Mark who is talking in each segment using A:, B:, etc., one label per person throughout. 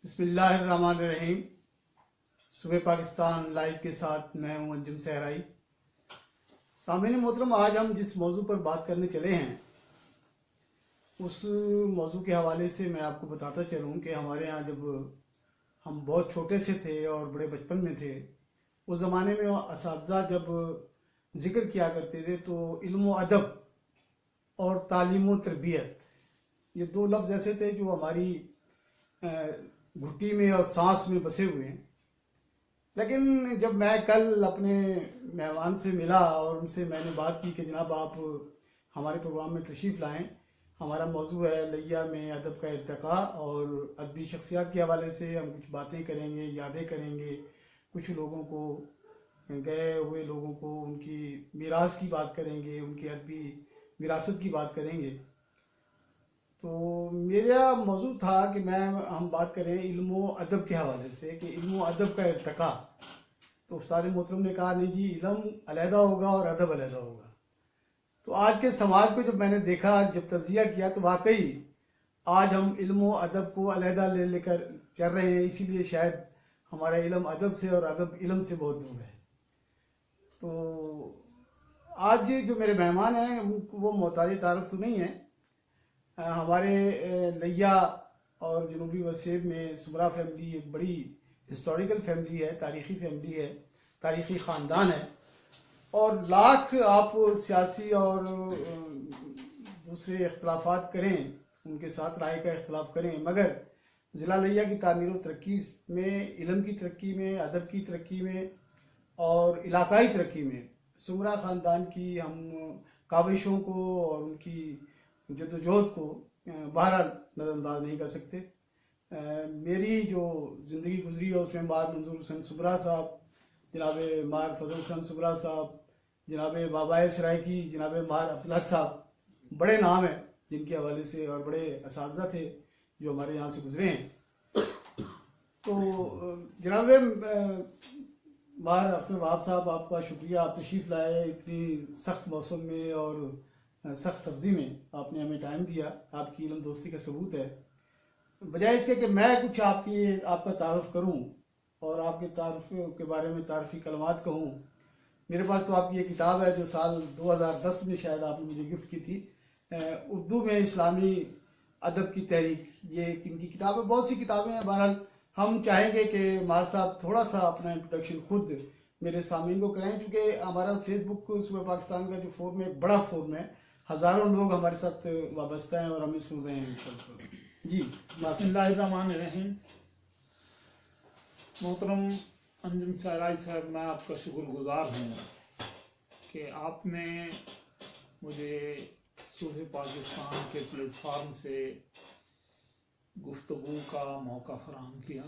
A: بسم اللہ الرحمن الرحیم۔ صبح پاکستان لائیو کے ساتھ میں ہوں انجم صحرائی۔ سامعین محترم، آج ہم جس موضوع پر بات کرنے چلے ہیں اس موضوع کے حوالے سے میں آپ کو بتاتا چلوں کہ ہمارے ہاں جب ہم بہت چھوٹے سے تھے اور بڑے بچپن میں تھے، اس زمانے میں اساتذہ جب ذکر کیا کرتے تھے تو علم و ادب اور تعلیم و تربیت، یہ دو لفظ ایسے تھے جو ہماری گھٹی میں اور سانس میں بسے ہوئے ہیں۔ لیکن جب میں کل اپنے مہمان سے ملا اور ان سے میں نے بات کی کہ جناب آپ ہمارے پروگرام میں تشریف لائیں، ہمارا موضوع ہے لیا میں ادب کا ارتقاء، اور ادبی شخصیات کے حوالے سے ہم کچھ باتیں کریں گے، یادیں کریں گے، کچھ لوگوں کو، گئے ہوئے لوگوں کو، ان کی میراث کی بات کریں گے، ان کی ادبی وراثت کی بات کریں گے۔ تو میرا موضوع تھا کہ ہم بات کریں علم و ادب کے حوالے سے کہ علم و ادب کا ارتقاء۔ تو استاد محترم نے کہا نہیں جی، علم علیحدہ ہوگا اور ادب علیحدہ ہوگا۔ تو آج کے سماج کو جب میں نے دیکھا، جب تجزیہ کیا، تو واقعی آج ہم علم و ادب کو علیحدہ لے کر چل رہے ہیں، اسی لیے شاید ہمارا علم ادب سے اور ادب علم سے بہت دور ہے۔ تو آج جو میرے مہمان ہیں وہ محتاج تعارف تو نہیں ہیں۔ ہمارے لیا اور جنوبی وسیب میں سمرا فیملی ایک بڑی ہسٹوریکل فیملی ہے، تاریخی فیملی ہے، تاریخی خاندان ہے، اور لاکھ آپ سیاسی اور دوسرے اختلافات کریں، ان کے ساتھ رائے کا اختلاف کریں، مگر ضلع لیا کی تعمیر و ترقی میں، علم کی ترقی میں، ادب کی ترقی میں اور علاقائی ترقی میں سمرا خاندان کی ہم کاوشوں کو اور ان کی جدوجہد کو بہرحال نظر انداز نہیں کر سکتے۔ میری جو زندگی گزری ہے اس میں مار منظور حسین سمرا صاحب، جناب مار فضل حسین سمرا صاحب، جناب بابائے سرائکی، جناب مار عبدالحق صاحب، بڑے نام ہیں جن کے حوالے سے، اور بڑے اساتذہ تھے جو ہمارے یہاں سے گزرے ہیں۔ تو جناب مار افضل وہاب صاحب، آپ کا شکریہ، آپ تشریف لائے اتنی سخت موسم میں اور سخت سردی میں، آپ نے ہمیں ٹائم دیا، آپ کی علم دوستی کا ثبوت ہے۔ بجائے اس کے کہ میں کچھ آپ کا تعارف کروں اور آپ کے تعارف کے بارے میں تعارفی کلمات کہوں، میرے پاس تو آپ کی یہ کتاب ہے جو سال 2010 میں شاید آپ نے مجھے گفٹ کی تھی، اردو میں اسلامی ادب کی تحریک۔ یہ ان کی کتاب ہے، بہت سی کتابیں ہیں۔ بہرحال ہم چاہیں گے کہ مار صاحب تھوڑا سا اپنا انٹروڈکشن خود میرے سامعین کو کرائیں، چونکہ ہمارا فیس بک صبح پاکستان کا جو فورم ہے ایک بڑا فورم ہے، ہزاروں لوگ ہمارے ساتھ وابستہ ہیں اور ہمیں سن رہے ہیں انشاءاللہ۔ جی
B: بسم اللہ الرحمن الرحیم۔ محترم انجم صحرائی صاحب، میں آپ کا شکر گزار ہوں کہ آپ نے مجھے صبح پاکستان کے پلیٹ فارم سے گفتگو کا موقع فراہم کیا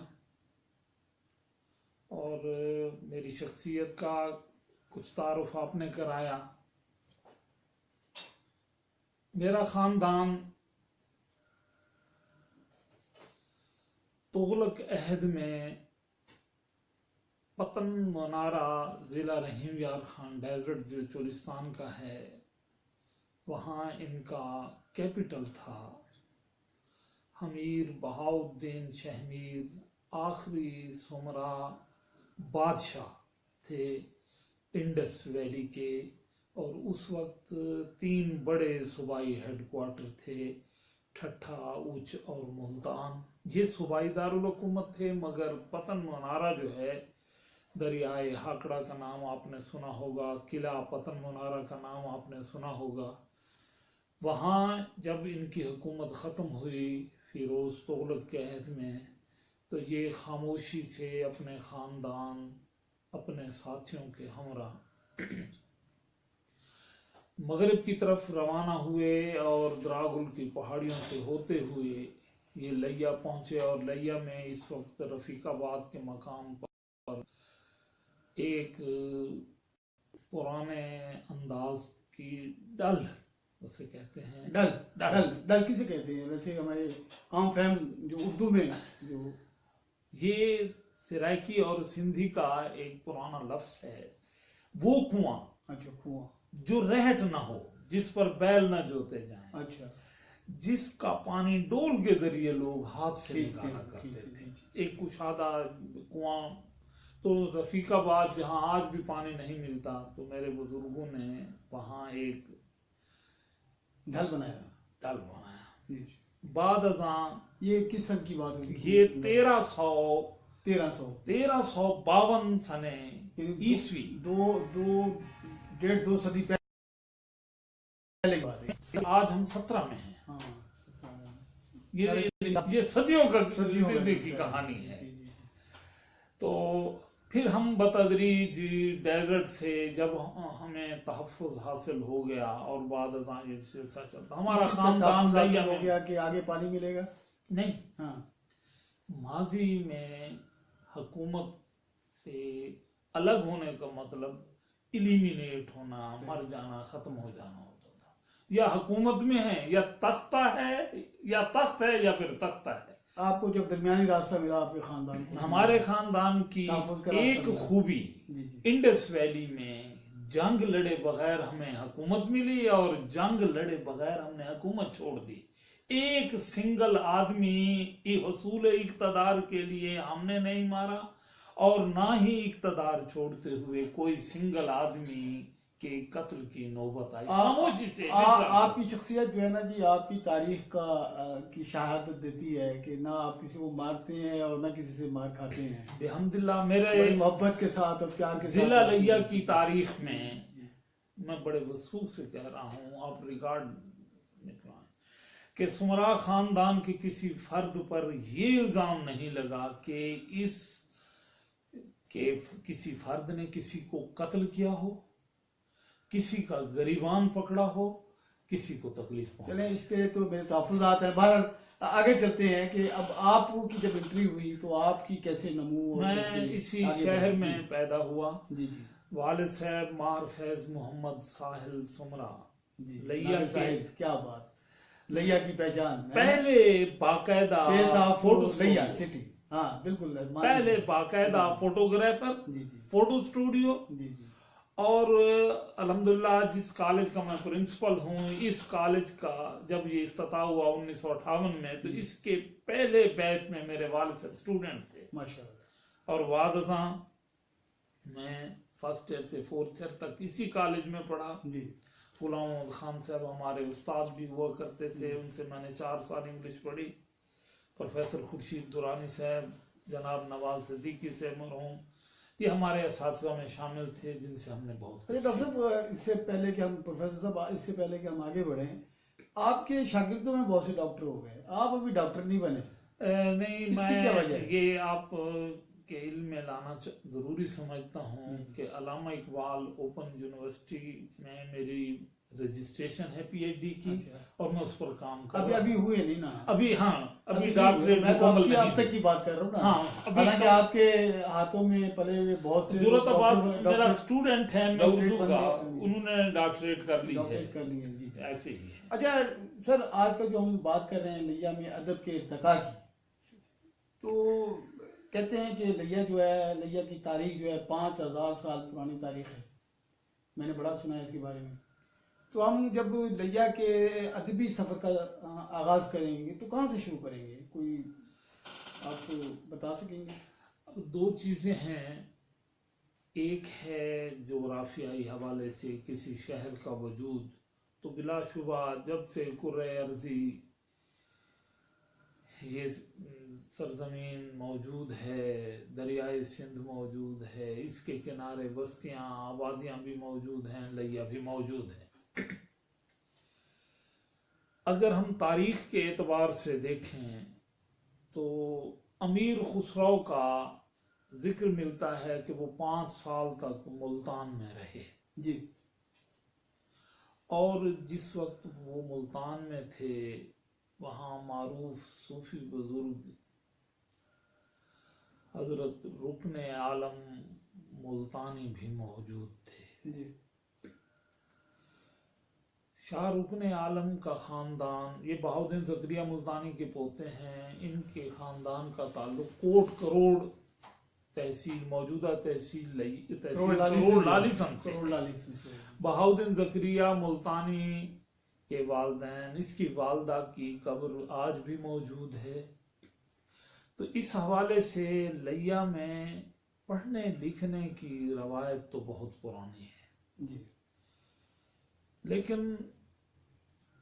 B: اور میری شخصیت کا کچھ تعارف آپ نے کرایا۔ میرا خاندان تغلق عہد میں پتن منارہ، ضلع رحیم یار خان ڈیزرٹ جو چولستان کا ہے، وہاں ان کا کیپٹل تھا۔ حمیر بہاؤالدین شہمیر آخری سمرا بادشاہ تھے انڈس ویلی کے، اور اس وقت 3 بڑے صوبائی ہیڈ کوارٹر تھے، ٹھٹھا، اوچ اور ملتان۔ یہ صوبائی دارالحکومت تھے، مگر پتن منارہ جو ہے، دریائے ہاکڑا کا نام آپ نے سنا ہوگا، قلعہ پتن منارہ کا نام آپ نے سنا ہوگا، وہاں جب ان کی حکومت ختم ہوئی فیروز تغلق کے عہد میں، تو یہ خاموشی سے اپنے خاندان، اپنے ساتھیوں کے ہمراہ مغرب کی طرف روانہ ہوئے، اور دراگل کی پہاڑیوں سے ہوتے ہوئے یہ لیا پہنچے، اور لیا میں اس وقت رفیق آباد کے مقام پر ایک پرانے انداز کی ڈل اسے کہتے ہیں،
A: ڈل کسے کہتے ہیں؟ ویسے ہمارے عام فہم جو اردو میں جو
B: یہ سرائکی اور سندھی کا ایک پرانا لفظ ہے، وہ کنواں
A: اچھا کنواں
B: جو رہٹ نہ ہو، جس پر بیل نہ جوتے جائیں،
A: اچھا
B: جس کا پانی ڈول کے ذریعے لوگ ہاتھ سے
A: ٹھیک
B: نکالا
A: ٹھیک
B: کرتے
A: ٹھیک
B: تھے.
A: ٹھیک.
B: ایک کشادہ کنواں. تو رفیق آباد جہاں آج بھی پانی نہیں ملتا، تو میرے بزرگوں نے وہاں ایک
A: ڈھل بنایا.
B: ڈل بنایا.
A: جی جی.
B: بعد ازاں
A: یہ کس سن کی بات ہوگی؟
B: یہ
A: 1352
B: سنے
A: یعنی
B: عیسوی،
A: ڈیڑھ دو صدی پہلے کی بات ہے.
B: آج ہم 17 میں ہیں.
A: ہاں
B: یہ صدیوں کا
A: صدیوں
B: زندگی کی کہانی ہے. تو پھر ہم بتدریج ڈیزرٹ سے جب ہمیں تحفظ حاصل ہو گیا اور بعد ازاں یہ سلسلہ چلتا، ہمارا خاندان لیا
A: ہو گیا کہ آگے پانی ملے گا.
B: نہیں.
A: ہاں.
B: ماضی میں حکومت سے الگ ہونے کا مطلب ایلیمینیٹ ہونا، مر جانا، ختم ہو جانا ہوتا تھا. یا حکومت میں ہے، یا تخت ہے، یا پھر تختہ ہے.
A: آپ کو جب درمیانی راستہ ملا آپ کے خاندان کو؟
B: ہمارے خاندان کی ایک خوبی انڈس ویلی میں جنگ لڑے بغیر ہمیں حکومت ملی، اور جنگ لڑے بغیر ہم نے حکومت چھوڑ دی. ایک سنگل آدمی حصول اقتدار کے لیے ہم نے نہیں مارا، اور نہ ہی اقتدار چھوڑتے ہوئے کوئی سنگل آدمی کے قتل کی نوبت آئی. خاموشی سے.
A: آپ کی شخصیت جو ہے نا جی، آپ کی تاریخ کی شہادت دیتی ہے کہ نہ آپ کسی کو مارتے ہیں اور نہ کسی سے مار کھاتے ہیں.
B: الحمدللہ میرے
A: بڑی محبت کے ساتھ اور پیار کے ساتھ.
B: ضلع لیا کی تاریخ میں میں بڑے وثوق سے کہہ رہا ہوں، آپ ریکارڈ نکلائیں کہ سمرا خاندان کے کسی فرد پر یہ الزام نہیں لگا کہ کسی فرد نے کسی کو قتل کیا ہو، کسی کا گریبان پکڑا ہو، کسی کو تکلیف پہنچا.
A: چلیں اس پہ تو میرے تحفظات ہیں. بہرحال آگے چلتے ہیں کہ اب آپ کی جب انٹری ہوئی تو آپ کی کیسے نمو؟
B: میں اسی شہر میں پیدا ہوا.
A: جی جی.
B: والد صاحب مار فیض محمد ساحل سمرا.
A: جی
B: لیا
A: صاحب، کیا بات. لیا کی پہچان
B: پہلے باقاعدہ
A: لیا سٹی. ہاں بالکل.
B: پہلے باقاعدہ فوٹوگرافر، فوٹو اسٹوڈیو.
A: جی جی.
B: اور الحمدللہ جس کالج کا میں پرنسپل ہوں، اس کالج کا جب یہ افتتاح ہوا 1958 میں، تو اس کے پہلے بیچ میں میرے والد صاحب اسٹوڈنٹ تھے.
A: ماشاءاللہ.
B: اور بعد ازاں میں فرسٹ ایئر سے فورتھ ایئر تک اسی کالج میں پڑھا.
A: جی.
B: غلام محمد خان صاحب ہمارے استاد بھی ہوا کرتے تھے، ان سے میں نے 4 سال انگلش پڑھی. پروفیسر خورشید درانی صاحب، جناب نواز صدیقی صاحب مرحوم، یہ ہمارے اساتذہ میں شامل تھے جن سے ہم نے بہت.
A: ڈاکٹر صاحب اس سے پہلے کہ ہم پروفیسر صاحب اس سے پہلے کہ ہم آگے بڑھیں، آپ کے شاگردوں میں بہت سے ڈاکٹر ہو گئے، آپ ابھی ڈاکٹر نہیں بنے.
B: نہیں، میں یہ آپ کے علم میں لانا ضروری سمجھتا ہوں کہ علامہ اقبال اوپن یونیورسٹی میں میری رجسٹریشن ہے پی ایچ ڈی کی، اور میں اس پر کام کر رہا ہوں.
A: ابھی ہوئے نہیں نا؟
B: ابھی ڈاکٹریٹ.
A: میں تو اب تک کی بات کر رہا ہوں نا. حالانکہ آپ کے ہاتھوں میں پلے ہوئے بہت سے.
B: ضرورت عباس میرا اسٹوڈنٹ ہے، میں اردو کا، انہوں نے ڈاکٹریٹ کر لی ہے.
A: جی
B: ایسے ہی ہے.
A: اچھا سر، آج کل جو ہم بات کر رہے ہیں لیا میں ادب کے ارتقاء کی، تو کہتے ہیں کہ لیا جو ہے، لیا کی تاریخ جو ہے 5000 سال پرانی تاریخ ہے. میں نے بڑا سنا ہے اس کے بارے میں. تو ہم جب لیا کے ادبی سفر کا آغاز کریں گے تو کہاں سے شروع کریں گے؟ کوئی آپ بتا سکیں گے؟
B: 2 چیزیں ہیں. ایک ہے جغرافیائی حوالے سے کسی شہر کا وجود، تو بلا شبہ جب سے کرۂ ارضی یہ سرزمین موجود ہے، دریائے سندھ موجود ہے، اس کے کنارے بستیاں آبادیاں بھی موجود ہیں، لیا بھی موجود ہے. اگر ہم تاریخ کے اعتبار سے دیکھیں تو امیر خسرو کا ذکر ملتا ہے کہ وہ 5 سال تک ملتان میں رہے.
A: جی.
B: اور جس وقت وہ ملتان میں تھے وہاں معروف صوفی بزرگ حضرت رکن عالم ملتانی بھی موجود تھے.
A: جی.
B: شاہ رکن عالم کا خاندان، یہ بہاؤالدین زکریا ملتانی کے پوتے ہیں، ان کے خاندان کا تعلق کوٹ کروڑ تحصیل، موجودہ تحصیل کروڑ لالیسن سے. بہاؤالدین زکریا ملتانی کے والدین، اس کی والدہ کی قبر آج بھی موجود ہے. تو اس حوالے سے لیا میں پڑھنے لکھنے کی روایت تو بہت پرانی ہے.
A: جی
B: لیکن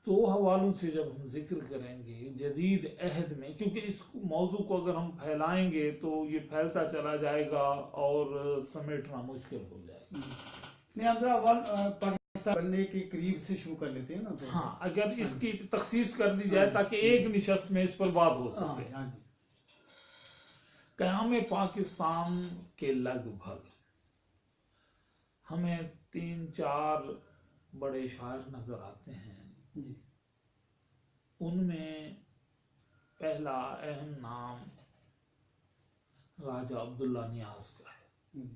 B: دو حوالوں سے جب ہم ذکر کریں گے جدید عہد میں، کیونکہ اس موضوع کو اگر ہم پھیلائیں گے تو یہ پھیلتا چلا جائے گا اور سمیٹنا مشکل ہو جائے گا.
A: نہیں، ہم ذرا پاکستان بننے کے قریب سے شروع کر لیتے ہیں نا. تو
B: ہاں، اگر اس کی تخصیص کر دی جائے تاکہ ایک نشست میں اس پر بات ہو سکے.
A: ہاں جی
B: قیام پاکستان کے لگ بھگ ہمیں 3-4 بڑے شاعر نظر آتے ہیں.
A: جی
B: ان میں پہلا اہم نام راجہ عبداللہ نیاز کا ہے.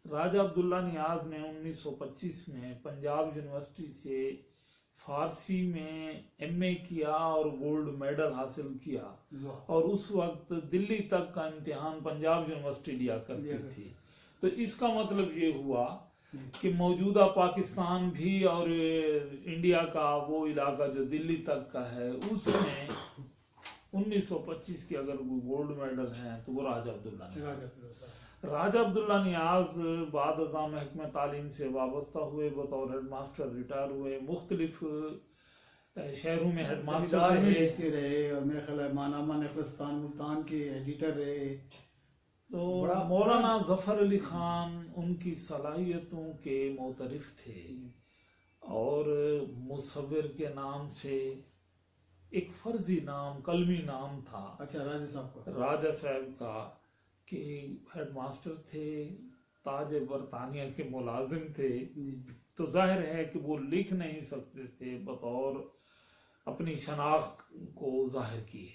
B: راجہ عبداللہ نیاز نے 1925 میں پنجاب یونیورسٹی سے فارسی میں ایم اے کیا اور گولڈ میڈل حاصل کیا، اور اس وقت دلی تک کا امتحان پنجاب یونیورسٹی لیا کرتی تھی. تو اس کا مطلب یہ ہوا کہ موجودہ پاکستان بھی اور انڈیا کا وہ علاقہ جو دلی تک کا ہے، اس میں 1925 کے اگر گولڈ میڈل ہیں تو وہ راجہ عبداللہ نیاز. راجہ عبداللہ نیاز بعد ازاں محکمہ تعلیم سے وابستہ ہوئے، بطور ہیڈ ماسٹر ریٹائر ہوئے، مختلف شہروں میں ہیڈ ماسٹر
A: رہے، اور میرے خیال ہے مانامہ نخلستان ملتان کے ایڈیٹر رہے.
B: تو مولانا ظفر علی خان ان کی صلاحیتوں کے معترف تھے، اور مصور کے نام سے ایک فرضی نام، قلمی نام تھا.
A: اچھا، راجہ صاحب کا،
B: راجہ صاحب کا، کہ ہیڈ ماسٹر تھے، تاج برطانیہ کے ملازم تھے. تو ظاہر ہے کہ وہ لکھ نہیں سکتے تھے، بطور اپنی شناخت کو ظاہر کیے،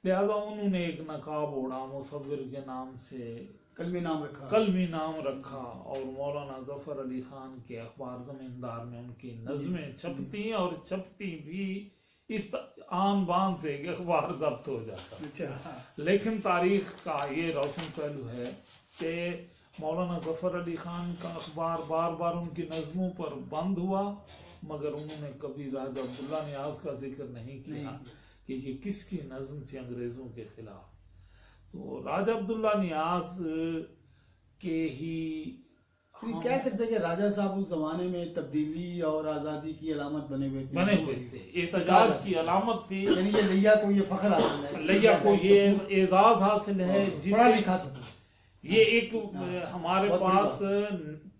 B: لہذا انہوں نے ایک نقاب اوڑھا، مصور کے نام سے قلمی نام رکھا، اور مولانا ظفر علی خان کے اخبار زمیندار میں ان کی نظمیں چھپتی، اور چھپتی بھی اس آن بان سے کہ اخبار ضبط ہو جاتا. لیکن تاریخ کا یہ روشن پہلو ہے کہ مولانا ظفر علی خان کا اخبار بار بار ان کی نظموں پر بند ہوا، مگر انہوں نے کبھی راجہ عبداللہ نیاز کا ذکر نہیں کیا کہ یہ کس کی نظم تھی انگریزوں کے خلاف. تو راجہ عبداللہ نیاز کے ہی
A: کہہ سکتے کہ راجہ صاحب اس زمانے میں تبدیلی اور آزادی کی علامت بنے ہوئے تھے،
B: احتجاج کی علامت تھی.
A: یعنی یہ لیا کو یہ فخر حاصل ہے،
B: لیا کو یہ اعزاز حاصل ہے،
A: پڑھا لکھا سب.
B: یہ ایک ہمارے پاس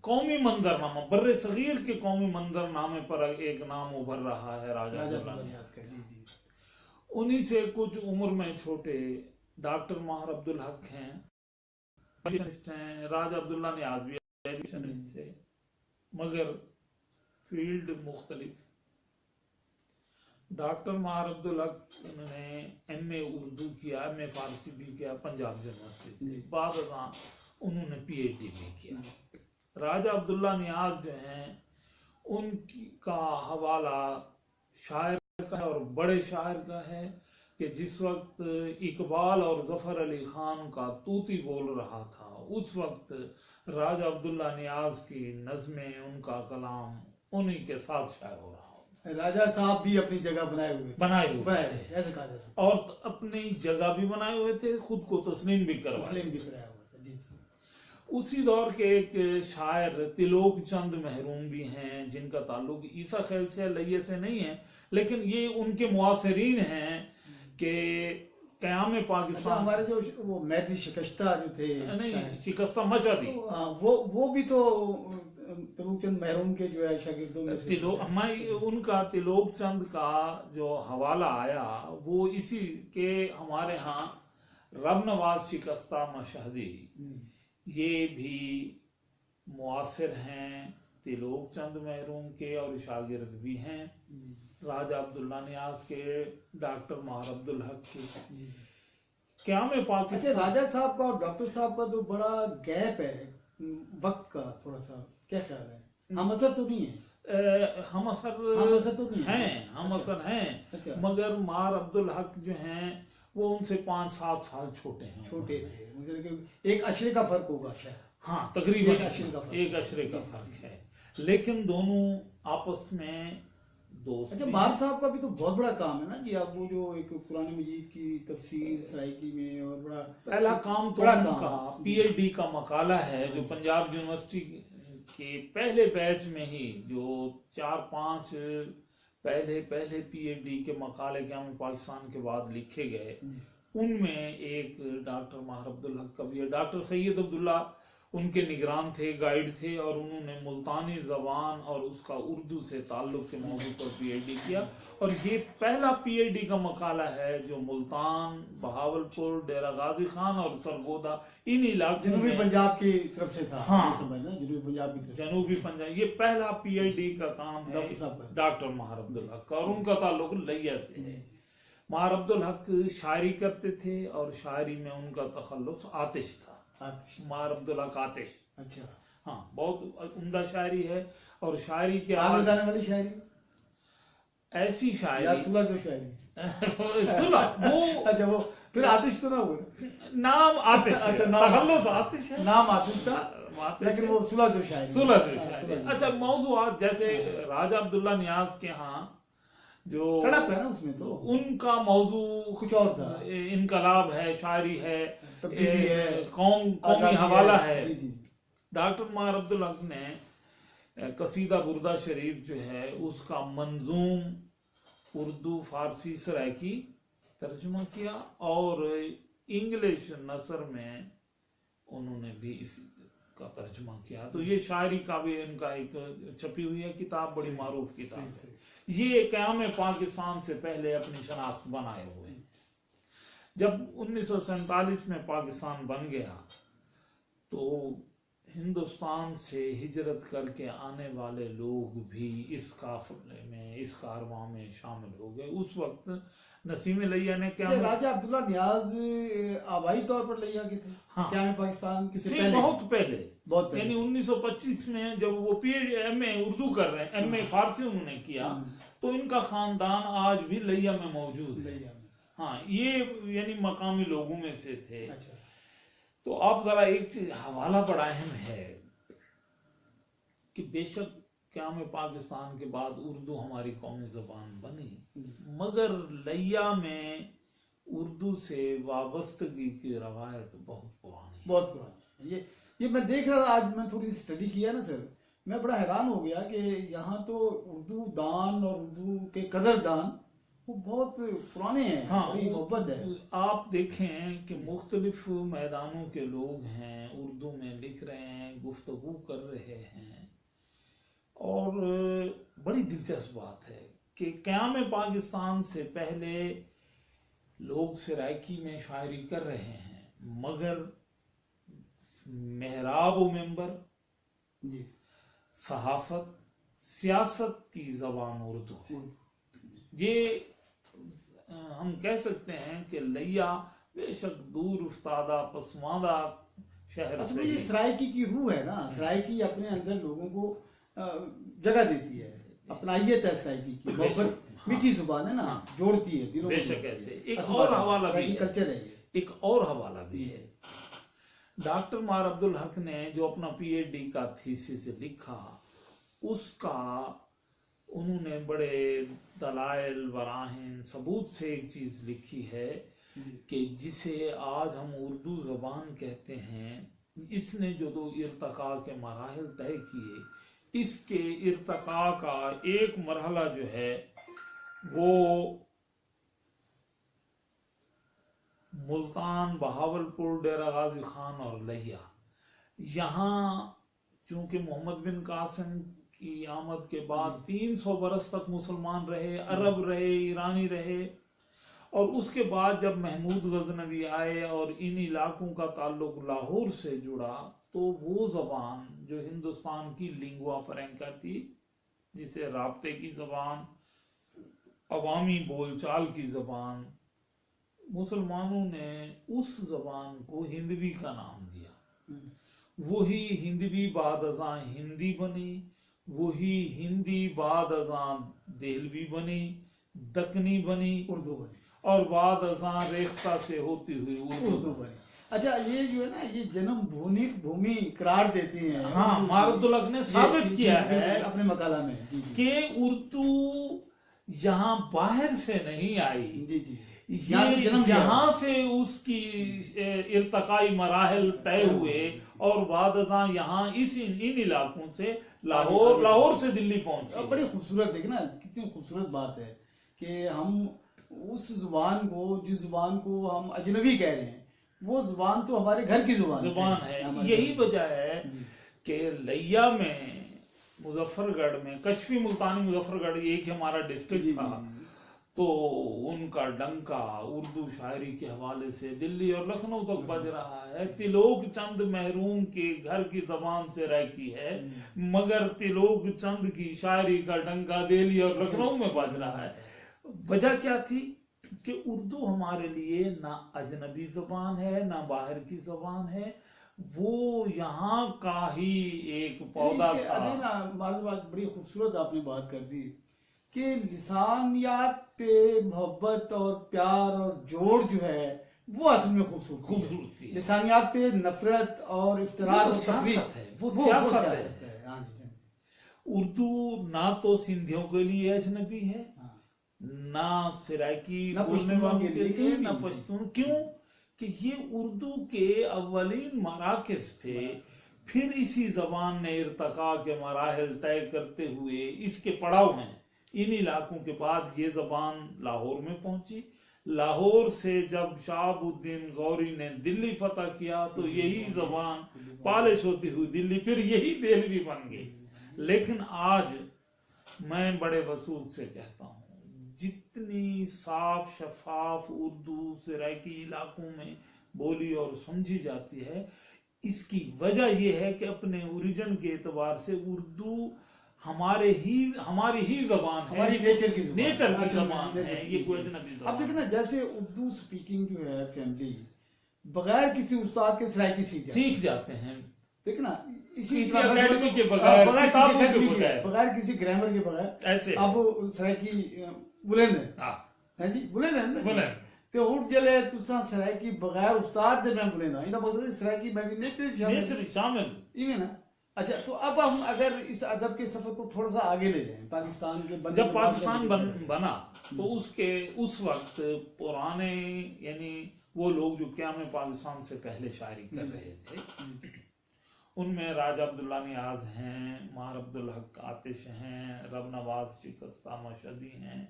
B: قومی منظرنامہ، بر صغیر کے قومی منظرنامے پر ایک نام ابھر رہا ہے راجہ عبداللہ نیاز کا. انہی سے کچھ عمر میں چھوٹے ڈاکٹر ماہر عبدالحق ہیں، راجہ عبداللہ نیاز بھی ایجوکیشنسٹ تھے، مگر فیلڈ مختلف. ڈاکٹر ماہر عبدالحق نے ایم اے اردو کیا، ایم اے فارسی بھی کیا پنجاب یونیورسٹی سے، بعد ازاں انہوں نے پی ایچ ڈی بھی کیا. راجہ عبداللہ نیاز جو ہیں ان کا حوالہ شاعر کا ہے، اور بڑے شاعر کا ہے، کہ جس وقت اقبال اور ظفر علی خان کا طوطی بول رہا تھا، اس وقت راجہ عبداللہ نیاز کی نظمیں، ان کا کلام انہی کے ساتھ شائع ہو رہا.
A: راجہ صاحب بھی اپنی جگہ بنائے ہوئے ایسے کہا جا سکتا،
B: اور اپنی جگہ بھی بنائے ہوئے تھے، خود کو تسلیم بھی کرایا
A: ہوا تھا.
B: اسی دور کے ایک شاعر تلوک چند محروم بھی ہیں، جن کا تعلق عیسیٰ خیل سے، لیہ سے نہیں ہے، لیکن یہ ان کے معاصرین ہیں کہ قیام پاکستان.
A: ہمارے جو وہ مہدی شکستہ جو تھے،
B: نہیں شکستہ مشہدی،
A: وہ بھی تو تلوک چند محروم کے جو ہے شاگردوں میں
B: ان کا تلوک چند کا جو حوالہ آیا وہ اسی کہ ہمارے ہاں رب نواز شکستہ مشہدی یہ بھی معاصر ہیں تلوک چند محروم کے، اور شاگرد بھی ہیں راجہ عبداللہ نیاز کے، ڈاکٹر ماہر عبدالحق کے. قیام پاکستان،
A: راجہ صاحب کا اور ڈاکٹر صاحب کا تو بڑا گیپ ہے وقت کا، تھوڑا سا کیا خیال ہے؟ ہم اثر تو نہیں ہے؟
B: ہم اثر ہیں، مگر ماہر عبدالحق جو ہیں وہ ان سے 5-7 سال چھوٹے
A: تھے، مجھے ایک عشرے کا فرق ہوگا شاید.
B: ہاں تقریباً ایک عشرے کا فرق ہے، لیکن دونوں آپس میں دوست
A: اچھا
B: بھی
A: ماہر
B: ہیں۔
A: صاحب کا بھی تو بہت بڑا کام ہے نا جی، آپ وہ جو ایک قرآن مجید کی تفسیر سرائکی میں، اور بڑا
B: پہلا کام تو
A: بڑا
B: ان
A: کام
B: کا
A: ہے۔
B: پی ایچ ڈی کا مقالہ ہے جو پنجاب یونیورسٹی کے پہلے بیچ میں ہی جو 4-5 پہلے پی ایچ ڈی کے مقالے قیام پاکستان کے بعد لکھے گئے، ان میں ایک ڈاکٹر ماہر عبدالحق کا بھی ہے۔ ڈاکٹر سید عبداللہ ان کے نگران تھے، گائیڈ تھے، اور انہوں نے ملتانی زبان اور اس کا اردو سے تعلق کے موضوع پر پی ایچ ڈی کیا، اور یہ پہلا پی ایچ ڈی کا مقالہ ہے جو ملتان، بہاولپور، ڈیرہ غازی خان اور سرگودا ان علاقوں
A: جنوبی
B: میں،
A: پنجاب کی طرف سے تھا،
B: ہاں،
A: یہ سمجھنا جنوبی پنجاب کی طرف سے۔
B: جنوبی پنجاب، یہ پہلا پی ایچ ڈی کا کام ہے
A: ڈاکٹر صاحب کا۔
B: ڈاکٹر ماہر عبدالحق کا، اور ان کا تعلق لیا سے
A: جی
B: ہے۔ ماہر عبدالحق شاعری کرتے تھے، اور شاعری میں ان کا تخلص آتش تھا،
A: آتش۔
B: ماہر عبدالحق آتش،
A: اچھا،
B: ہاں، بہت عمدہ شاعری ہے، اور شاعری کے
A: آگ لگانے والی شاعری
B: ایسی
A: یا
B: شاعری
A: صلح جو شاعری؟
B: صلح، وہ
A: اچھا، وہ پھر آتش تو نہ ہوا،
B: نام آتش ہے،
A: اچھا، نام
B: تخلص آتش ہے،
A: نام آتش تھا،
B: آتش
A: لیکن
B: ہے،
A: وہ صلح جو شاعری،
B: صلح جو
A: ہاں،
B: شاعری
A: صلح جو
B: اچھا،
A: شاعری۔
B: موضوعات جیسے راجہ عبداللہ نیاز کے ہاں جو
A: تڑپ ہے نا اس میں، تو
B: ان کا موضوع
A: کچھ اور تھا،
B: انقلاب ہے، شاعری ہے،
A: تبدیلی ہے،
B: قومی
A: آزادی
B: حوالہ ہے۔
A: جی جی۔
B: ڈاکٹر ماہر عبدالحق نے قصیدہ بردہ شریف جو ہے اس کا منظوم اردو فارسی سرائکی ترجمہ کیا، اور انگلش نثر میں انہوں نے بھی اس کا ترجمہ کیا، تو یہ شاعری کا بھی ان کا ایک چھپی ہوئی ہے کتاب، بڑی معروف کتاب ہے۔ یہ قیام پاکستان سے پہلے اپنی شناخت بنائے ہوئے ہیں۔ جب 1947 میں پاکستان بن گیا تو ہندوستان سے ہجرت کر کے آنے والے لوگ بھی اس قافلے میں، اس کارواں میں شامل ہو گئے۔ اس وقت نسیم لیا نے کیا
A: راجہ عبداللہ نیاز آبائی طور پر لیا کہ تھے،
B: ہاں،
A: کیا پاکستان سے
B: سے
A: پہلے،
B: بہت پہلے،
A: بہت پہلے،
B: یعنی 1925 میں جب وہ ایم اے اردو کر رہے ہیں، ایم اے فارسی انہوں نے کیا، تو ان کا خاندان آج بھی لیا میں موجود ہے۔
A: لیا میں،
B: ہاں، یہ یعنی مقامی لوگوں میں سے تھے۔
A: اچھا،
B: تو آپ ذرا ایک چیز، حوالہ بڑا اہم ہے کہ بے شک قیام پاکستان کے بعد اردو ہماری قومی زبان بنی، مگر لیا میں اردو سے وابستگی کی روایت بہت پرانی ہے،
A: بہت پرانی۔ یہ میں دیکھ رہا تھا، آج میں تھوڑی اسٹڈی کیا نا سر، میں بڑا حیران ہو گیا کہ یہاں تو اردو دان اور اردو کے قدر دان وہ بہت پرانے ہیں،
B: ہاں،
A: بڑی محبت ہے۔
B: آپ دیکھیں کہ مختلف میدانوں کے لوگ ہیں، اردو میں لکھ رہے ہیں، گفتگو کر رہے ہیں، اور بڑی دلچسپ بات ہے کہ قیام پاکستان سے پہلے لوگ سرائکی میں شاعری کر رہے ہیں، مگر محراب و منبر، صحافت، سیاست کی زبان اردو ہے۔ یہ ہم کہہ سکتے ہیں کہ لیا بے شک دور افتادہ پسماندہ شہر
A: اصل
B: سے
A: میں یہ سرائکی کی روح ہے نا، سرائکی اپنے اندر لوگوں کو جگہ دیتی ہے، اپنائیت ہے سرائکی کی، محبت، میٹھی زبان ہے نا، جوڑتی ہے دلوں
B: بے
A: کو۔
B: شک ایسے ایک اور حوالہ بھی ہے،
A: کلچر ہے،
B: ایک اور حوالہ بھی ہے۔ ڈاکٹر ماہر عبدالحق نے جو اپنا پی ایچ ڈی کا تھیسس لکھا، اس کا انہوں نے بڑے دلائل براہین ثبوت سے ایک چیز لکھی ہے کہ جسے آج ہم اردو زبان کہتے ہیں، اس نے جو دو ارتقاء کے مراحل طے کیے، اس کے ارتقاء کا ایک مرحلہ جو ہے وہ ملتان، بہاولپور، ڈیرہ غازی خان اور لیا، یہاں چونکہ محمد بن قاسم کی آمد کے بعد 300 برس تک مسلمان رہے، عرب رہے، ایرانی رہے، اور اس کے بعد جب محمود غزنوی آئے اور ان علاقوں کا تعلق لاہور سے جڑا، تو وہ زبان جو ہندوستان کی لنگوا فرینکا تھی، جسے رابطے کی زبان، عوامی بول چال کی زبان، مسلمانوں نے اس زبان کو ہندوی کا نام دیا۔ وہی ہندوی بعد ازاں ہندی بنی، وہی ہندی بعد ازاں دہلوی بنی، دکنی بنی،
A: اردو بنی،
B: اور بعد ازاں ریختہ سے ہوتی ہوئی
A: اردو بنی۔ اچھا، یہ جو ہے نا، یہ جنم بھومی قرار دیتے ہیں،
B: ہاں، ماہر عبدالحق نے ثابت کیا ہے
A: اپنے مقالہ میں
B: کہ اردو یہاں باہر سے نہیں آئی،
A: جی جی
B: یہاں سے اس کی ارتقائی مراحل طے ہوئے اور بعد ازاں یہاں ان علاقوں سے لاہور سے دلی پہنچے.
A: بڑی خوبصورت، دیکھنا کتنی خوبصورت بات ہے کہ ہم اس زبان کو، جس زبان کو ہم اجنبی کہہ رہے ہیں، وہ زبان تو ہمارے گھر کی زبان ہے.
B: یہی وجہ ہے کہ لیا میں، مظفر گڑھ میں، کشفی ملتانی مظفر گڑھ ایک ہمارا ڈسٹرکٹ تھا، تو ان کا ڈنکا اردو شاعری کے حوالے سے دلی اور لکھنؤ تک بج رہا ہے. تلوک چند محروم کے گھر کی زبان سے رہی ہے، مگر تلوک چند کی شاعری کا ڈنکا دہلی اور لکھنؤ میں بج رہا ہے. وجہ کیا تھی کہ اردو ہمارے لیے نہ اجنبی زبان ہے نہ باہر کی زبان ہے، وہ یہاں کا ہی ایک پودا تھا.
A: بات بڑی خوبصورت آپ نے بات کر دی کہ لسانیات پہ محبت اور پیار اور جوڑ جو ہے وہ اصل میں خوبصورتی ہے. لسانیات پہ نفرت اور افتراء اور
B: سیاست ہے، وہ سیاست ہے. اردو نہ تو سندھیوں کے لیے اجنبی ہے، نہ سرائکی بولنے والوں کے لیے، نہ پشتون. کیوں کہ یہ اردو کے اولین مراکز تھے، پھر اسی زبان نے ارتقاء کے مراحل طے کرتے ہوئے اس کے پڑاؤ ہیں. ان علاقوں کے بعد یہ زبان لاہور میں پہنچی. لاہور سے جب شہاب الدین غوری نے دلی فتح کیا تو یہی زبان پالش ہوتی ہوئی دلی، پھر یہی دہلوی بن گئی. لیکن آج میں بڑے وثوق سے کہتا ہوں، جتنی صاف شفاف اردو سرائکی علاقوں میں بولی اور سمجھی جاتی ہے، اس کی وجہ یہ ہے کہ اپنے اوریجن کے اعتبار سے اردو ہماری ہی زبان ہے،
A: ہماری نیچر کی
B: زبان ہے، یہ کوئی اجنبی زبان.
A: اب دیکھنا جیسے اردو سپیکنگ جو ہے فیملی بغیر کسی استاد کے سرائکی سیکھ جاتے
B: ہیں.
A: دیکھنا اسی
B: اکیڈمی کے بغیر،
A: بغیر کسی گرامر کے بغیر اب سرائکی بلند ہے جی، بلند ہے تو اٹھ جلے تساں سرائکی بغیر استاد دے میں بلند ہاں، یہ مقصد سرائکی میں بھی نیچر
B: شامل
A: ایویں نا. اچھا، تو اب ہم اگر اس ادب کے سفر کو تھوڑا سا آگے لے جائیں، پاکستان کے
B: جب پاکستان بنا تو اس وقت پرانے یعنی وہ لوگ جو قیام پاکستان سے پہلے شاعری کر رہے تھے، ان میں راجہ عبداللہ نیاز ہیں، مار عبدالحق آتش ہیں، رب نواز شکستہ مشہدی ہیں.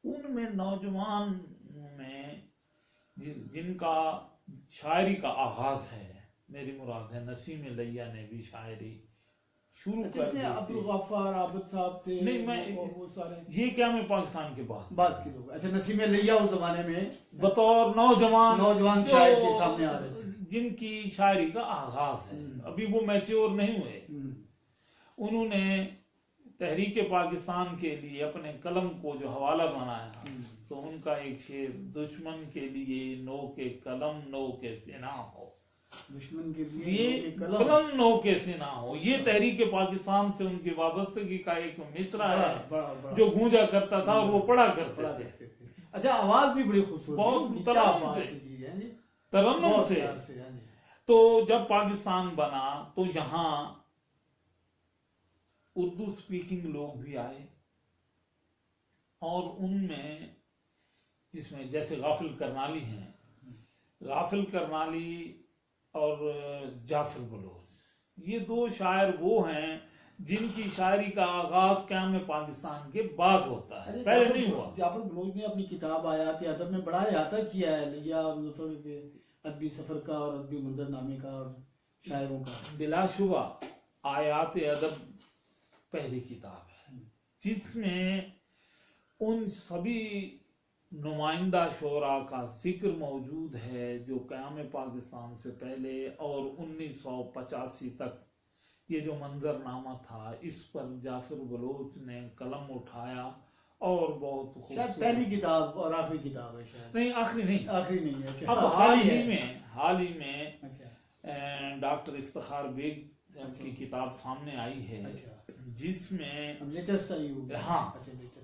B: ان میں نوجوان میں جن کا شاعری کا آغاز ہے، میری مراد ہے نسیم لیا نے بھی شاعری شروع کر دی.
A: عبدالغفار عابد صاحب تھے،
B: نہیں، وہ سارے یہ کیا میں پاکستان کے
A: بعد کے لوگ. اچھا، نسیم لیا اس زمانے میں
B: بطور نوجوان
A: شاعر کے سامنے آ رہے تھے،
B: جن کی شاعری کا آغاز ہے، ابھی وہ میچور نہیں ہوئے. انہوں نے تحریک پاکستان کے لیے اپنے قلم کو جو حوالہ بنایا، تو ان کا ایک شعر، دشمن کے لیے نو کے قلم نو کے سنا ہو،
A: دشمن کے لیے
B: قلم نو کے سنا ہو، یہ تحریک پاکستان سے ان کی وابستگی کا ایک مصرع ہے جو گونجا کرتا تھا اور وہ پڑھا کرتے تھے.
A: اچھا، آواز بھی بڑی خوبصورت،
B: بہت ترنم سے. تو جب پاکستان بنا تو یہاں اردو سپیکنگ لوگ بھی آئے، اور ان میں جس میں جیسے غافل کرنالی ہیں، غافل کرنالی اور جعفر بلوچ، یہ دو شاعر وہ ہیں جن کی شاعری کا آغاز قیام پاکستان کے بعد ہوتا ہے، پہلے نہیں ہوا.
A: جعفر بلوچ نے اپنی کتاب آیات ادب میں بڑا احاطہ کیا ہے لیا اور مظفر کے ادبی سفر کا اور ادبی منظر نامے کا اور شاعروں کا.
B: بلا شبہ آیات ادب پہلی کتاب ہے جس میں ان سبھی نمائندہ شعراء کا ذکر موجود ہے جو قیام پاکستان سے پہلے اور 1985 تک یہ جو منظر نامہ تھا، اس پر جعفر بلوچ نے قلم اٹھایا اور بہت
A: شاید پہلی کتاب اور آخری کتاب ہے. شاید
B: نہیں، آخری نہیں
A: ہے.
B: اب حال ہی میں ڈاکٹر افتخار بیگ کی کتاب سامنے آئی ہے جس میں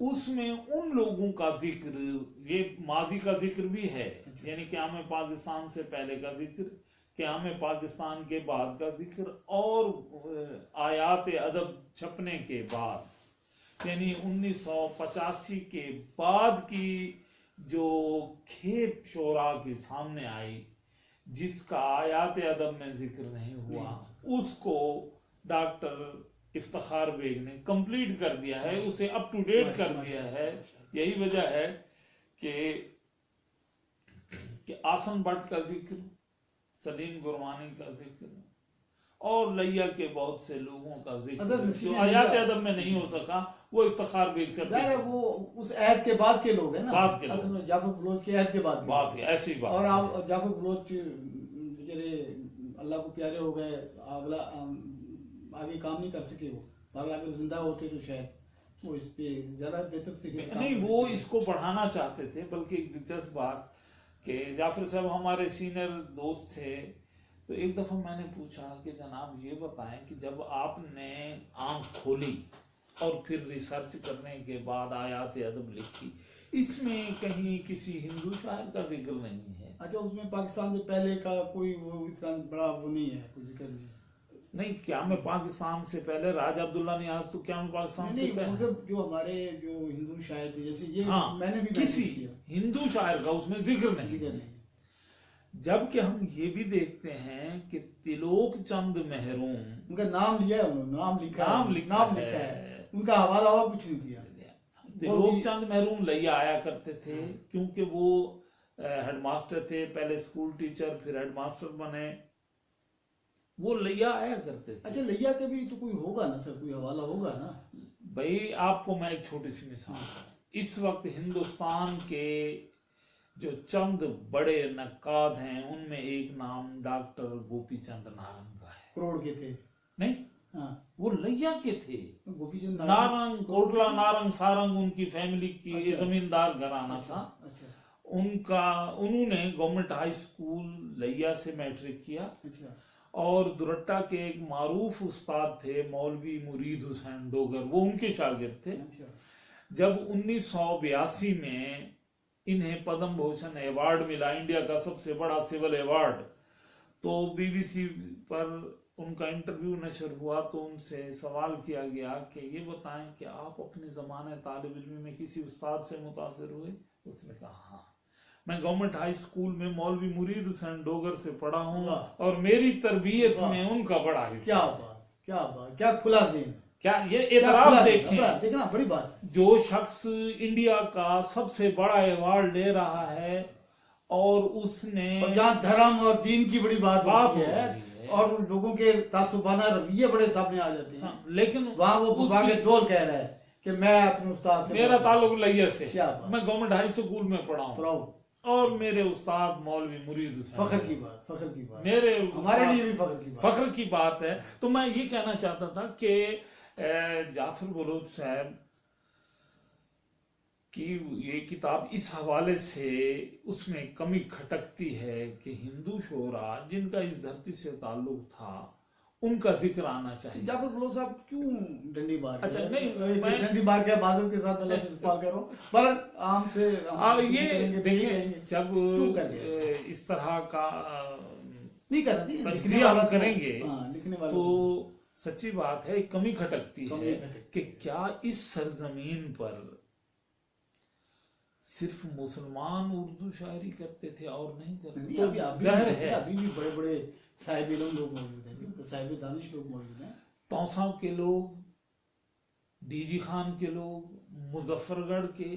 B: اس میں ان لوگوں کا ذکر، یہ ماضی کا ذکر بھی ہے، یعنی قیام پاکستان سے پہلے کا ذکر، قیام پاکستان کے بعد کا ذکر، اور آیات ادب چھپنے کے بعد یعنی 1985 کے بعد کی جو کھیپ شعراء کے سامنے آئی جس کا آیات ادب میں ذکر نہیں ہوا، اس کو ڈاکٹر افتخار بیگ نے کمپلیٹ کر دیا ہے، اسے اپ ٹو ڈیٹ کر دیا ہے. یہی وجہ ہے کہ آسن بٹ کا ذکر، سلیم گرمانی کا ذکر اور لیا کے بہت سے لوگوں کا ذکر جو آیات ادب میں نہیں ہو سکا وہ افتخار بیگ سے.
A: وہ اس عہد کے بعد کے لوگ ہیں نا،
B: بعد کے
A: جعفر بلوچ کے عہد کے بعد
B: ایسی بات.
A: اور آپ جعفر بلوچ اللہ کو پیارے ہو گئے، اگلا آگے کام نہیں کر سکے. وہ اگر زندہ ہوتے تو شاید وہ اس پہ زیادہ بہتر تھے.
B: نہیں، وہ اس کو بڑھانا چاہتے تھے. بلکہ ایک دلچسپ بات کہ جعفر صاحب ہمارے سینئر دوست تھے، تو ایک دفعہ میں نے پوچھا کہ جناب یہ بتائیں کہ جب آپ نے آنکھ کھولی اور پھر ریسرچ کرنے کے بعد آیات ادب لکھی، اس میں کہیں کسی ہندو شاعر کا ذکر نہیں ہے.
A: اچھا، اس میں پاکستان سے پہلے کا کوئی وہ اتنا بڑا وہ نہیں ہے، کوئی ذکر نہیں ہے.
B: نہیں، کیا میں پاکستان سے پہلے راجہ عبداللہ نیاز، تو کیا میں پاکستان سے پہلے
A: مطلب جو ہمارے جو ہندو شاعر تھے جیسے یہ میں نے بھی
B: کسی ہندو شاعر کا اس میں ذکر نہیں. جبکہ ہم یہ بھی دیکھتے ہیں کہ تلوک چند محروم،
A: ان کا نام لیا ہے، انہوں نے نام لکھا ہے، ان کا حوالہ اور کچھ نہیں دیا.
B: تلوک چند محروم لیا آیا کرتے تھے کیونکہ وہ ہیڈ ماسٹر تھے، پہلے اسکول ٹیچر پھر ہیڈ ماسٹر بنے، وہ لیا آیا کرتے تھے.
A: اچھا، لیا کا بھی تو کوئی ہوگا نا سر، کوئی حوالہ ہوگا نا.
B: بھائی آپ کو میں ایک چھوٹی سی مثال دوں. اس وقت ہندوستان کے جو چند بڑے نقاد ہیں ان میں ایک نام ڈاکٹر گوپی چند نارنگ کا ہے.
A: کروڑ کے تھے؟
B: نہیں، وہ لیا کے تھے.
A: گوپی چند
B: نارنگ، کوٹلا نارنگ سارنگ ان کی فیملی کی زمیندار گھرانہ تھا. انہوں نے گورنمنٹ ہائی اسکول لیا سے میٹرک کیا. اور دورٹا کے ایک معروف استاد تھے مولوی مرید حسین ڈوگر، وہ ان کے شاگرد تھے. جب 1982 میں انہیں پدم بھوشن ایوارڈ ملا، انڈیا کا سب سے بڑا سول ایوارڈ، تو بی بی سی پر ان کا انٹرویو نشر ہوا تو ان سے سوال کیا گیا کہ یہ بتائیں کہ آپ اپنے زمانے طالب علم میں کسی استاد سے متاثر ہوئے؟ اس نے کہا ہاں، میں گورنمنٹ ہائی اسکول میں مولوی مرید حسین ڈوگر سے پڑھا ہوں اور میری تربیت میں ان کا بڑا حصہ.
A: کیا بات، کیا بات، کیا کھلا ذہن،
B: کیا یہ اعتراف دیکھیں.
A: دیکھنا بڑی بات.
B: جو شخص انڈیا کا سب سے بڑا ایوارڈ لے رہا ہے اور اس نے
A: جہاں دھرم اور دین کی بڑی بات ہوتی ہے اور لوگوں کے تعصبانہ رویے بڑے سامنے آ جاتے ہیں، لیکن وہاں وہ بزاگ دول کہہ رہا ہے کہ میں اپنے استاد سے،
B: میرا تعلق لیا سے، میں گورنمنٹ ہائی اسکول میں پڑھا ہوں اور میرے استاد مولوی مرید حسین.
A: فخر کی بات، فخر کی بات،
B: میرے
A: ہمارے لیے بھی فخر کی بات،
B: فخر کی بات ہے. تو میں یہ کہنا چاہتا تھا کہ جعفر بلوچ صاحب کی یہ کتاب اس حوالے سے اس میں کمی کھٹکتی ہے کہ ہندو شعراء جن کا اس دھرتی سے تعلق تھا ان کا ذکر آنا چاہیے.
A: جعفر بلوچ صاحب کیوں ڈنڈی بار؟
B: اچھا نہیں، میں
A: ڈنڈی بار کے معذرت کے ساتھ اللہ سے سوال کر رہا ہوں، پر عام سے
B: یہ دیکھیں جب اس طرح کا
A: نہیں کرنا
B: تجزیہ ہم کریں گے تو سچی بات ہے کمی کھٹکتی ہے کہ کیا اس سرزمین پر صرف مسلمان اردو شاعری کرتے تھے اور نہیں کرتے؟ ظاہر ہے
A: ابھی بھی بڑے بڑے صاحب علم لوگ موجود ہیں، صاحب دانش لوگ موجود ہیں.
B: توسا کے لوگ، ڈی جی خان کے لوگ، مظفر گڑھ کے،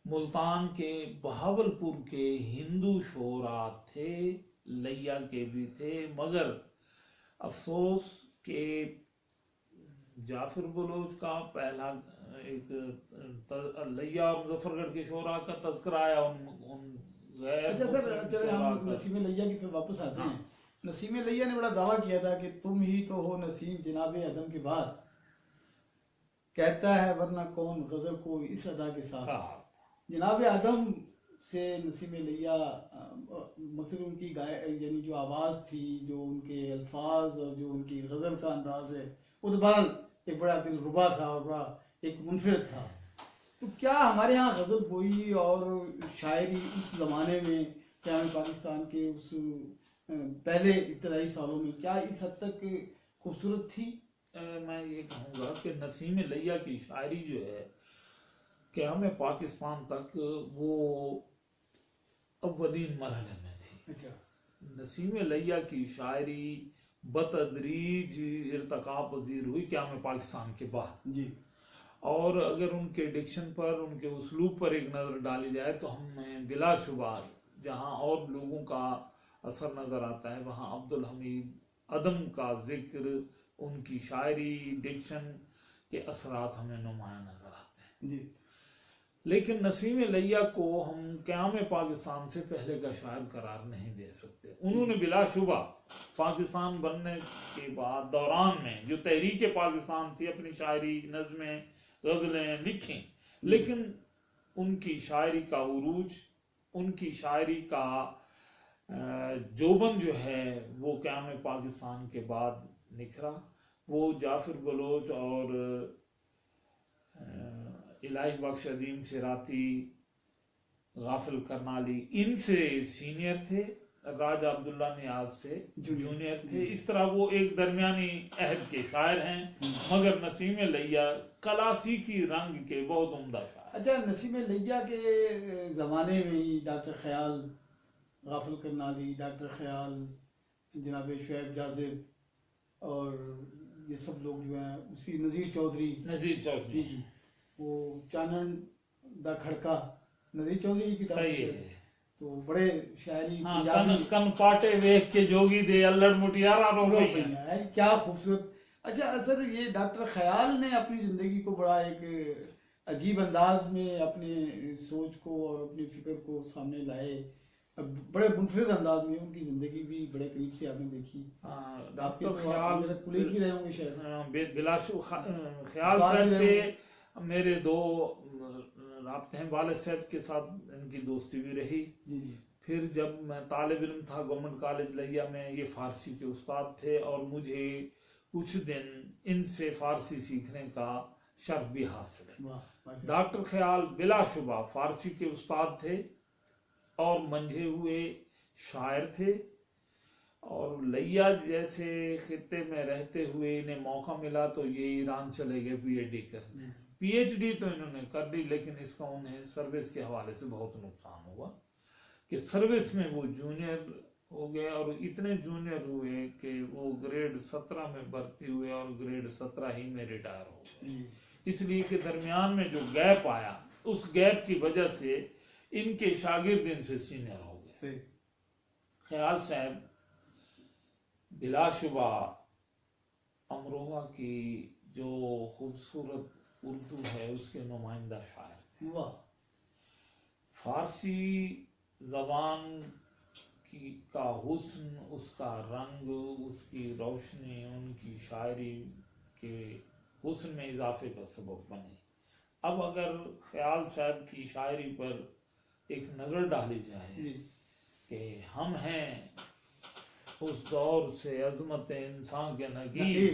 B: ملتان کے، بہاولپور کے ہندو شعراء تھے، لیا کے بھی تھے. مگر افسوس کہ جعفر بلوچ کا پہلا ایک لیا اور مظفر گڑھ کے شعراء کا تذکرہ آیا ان غیر.
A: اچھا سر، چلے ہم نسیم لیا کی طرف واپس آتے ہیں. نسیم لیا نے بڑا دعویٰ کیا تھا کہ تم ہی تو ہو نسیم جناب ادم کے بعد، کہتا ہے ورنہ کون غزل کو اس ادا کے ساتھ. جناب ادم سے نسیم لیا مقصد ان کی یعنی جو آواز تھی، جو ان کے الفاظ اور جو ان کی غزل کا انداز ہے، وہ تو بہرحال ایک بڑا دل ربا تھا اور بڑا ایک منفرد تھا. تو کیا ہمارے ہاں غزل گوئی اور شاعری اس زمانے میں، کیا ہمیں پاکستان کے اس پہلے ابتدائی سالوں میں کیا اس حد تک خوبصورت تھی؟
B: میں یہ کہوں گا کہ نسیم لیہ کی شاعری جو ہے قیام پاکستان تک وہ اولین مرحلے میں تھی.
A: اچھا.
B: نسیم لیہ کی شاعری بتدریج ارتقا پذیر ہوئی قیام پاکستان کے بعد.
A: جی.
B: اور اگر ان کے ڈکشن پر، ان کے اسلوب پر ایک نظر ڈالی جائے تو ہمیں بلا شبہ جہاں اور لوگوں کا اثر نظر آتا ہے وہاں عبدالحمید عدم کا ذکر، ان کی شاعری، ڈکشن کے اثرات ہمیں نمایاں نظر آتے ہیں.
A: جی.
B: لیکن نسیم لیہ کو ہم قیام پاکستان سے پہلے کا شاعر قرار نہیں دے سکتے. انہوں نے بلا شبہ پاکستان بننے کے بعد دوران میں جو تحریک پاکستان تھی اپنی شاعری، نظمیں، غزلیں لکھیں، لیکن ان کی شاعری کا عروج، ان کی شاعری کا جوبن جو ہے وہ قیام پاکستان کے بعد نکھرا. وہ جعفر بلوچ اور الہی بخش عدیم سراتی، غافل کرنالی ان سے سینئر تھے، راجہ عبداللہ نیاز سے جونیئر تھے. اس طرح وہ ایک درمیانی عہد کے شاعر ہیں، مگر نسیم لیہ کلاسیکی رنگ کے بہت عمدہ شاعر.
A: اچھا، نسیم لیہ کے زمانے میں ہی ڈاکٹر خیال، غافل کرنالی، ڈاکٹر خیال، جناب شعیب جاذب اور یہ سب لوگ جو ہیں، اسی نذیر چودھری
B: جی
A: وہ چانن دا کھڑکا نذیر چودھری کی کتاب
B: صحیح ہے.
A: تو بڑے شاعری
B: کن پاٹے ویکھ کے جوگی دے الڑ مٹیارا رو گئی
A: ہیں. کیا خوبصورت. اچھا، اصل یہ ڈاکٹر خیال نے اپنی زندگی کو بڑا ایک عجیب انداز میں اپنے سوچ کو اور اپنی فکر کو سامنے لائے، بڑے منفرد انداز میں. ان کی زندگی بھی بڑے قریب سے آپ نے دیکھی.
B: ڈاکٹر خیال
A: میرے کلیگ بھی رہے ہوں گے شاید.
B: بلا خیال صاحب سے میرے دو رابطے ہیں. والد صاحب کے ساتھ ان کی دوستی بھی رہی.
A: جی جی.
B: پھر جب میں طالب علم تھا گورنمنٹ کالج لیہ میں، یہ فارسی کے استاد تھے اور مجھے کچھ دن ان سے فارسی سیکھنے کا شرف بھی حاصل ہے. ڈاکٹر خیال بلا شبہ فارسی کے استاد تھے اور منجھے ہوئے شاعر تھے، اور لیہ جیسے خطے میں رہتے ہوئے انہیں موقع ملا تو یہ ایران چلے گئے پی ایچ ڈی کرنے. پی ایچ ڈی تو انہوں نے کر لی، لیکن اس کا انہیں سروس کے حوالے سے بہت نقصان ہوا کہ سروس میں وہ جونیئر ہو گئے، اور اتنے جونیئر ہوئے کہ وہ گریڈ 17 میں بھرتی ہوئے اور گریڈ 17 ہی میں ریٹائر ہو گئے. اس لیے کہ درمیان میں جو گیپ آیا، اس گیپ کی وجہ سے ان کے شاگرد ان سے سینئر ہو گئے. خیال صاحب بلا شبہ امروہہ کی جو خوبصورت اردو ہے اس کے نمائندہ شاعر تھے. فارسی زبان کا حسن، اس کا رنگ، اس کی روشنی ان کی شاعری کے حسن میں اضافے کا سبب بنے. اب اگر خیال صاحب کی شاعری پر ایک نظر ڈالی جائے کہ ہم ہیں اس دور سے عظمت انسان کے نگیر،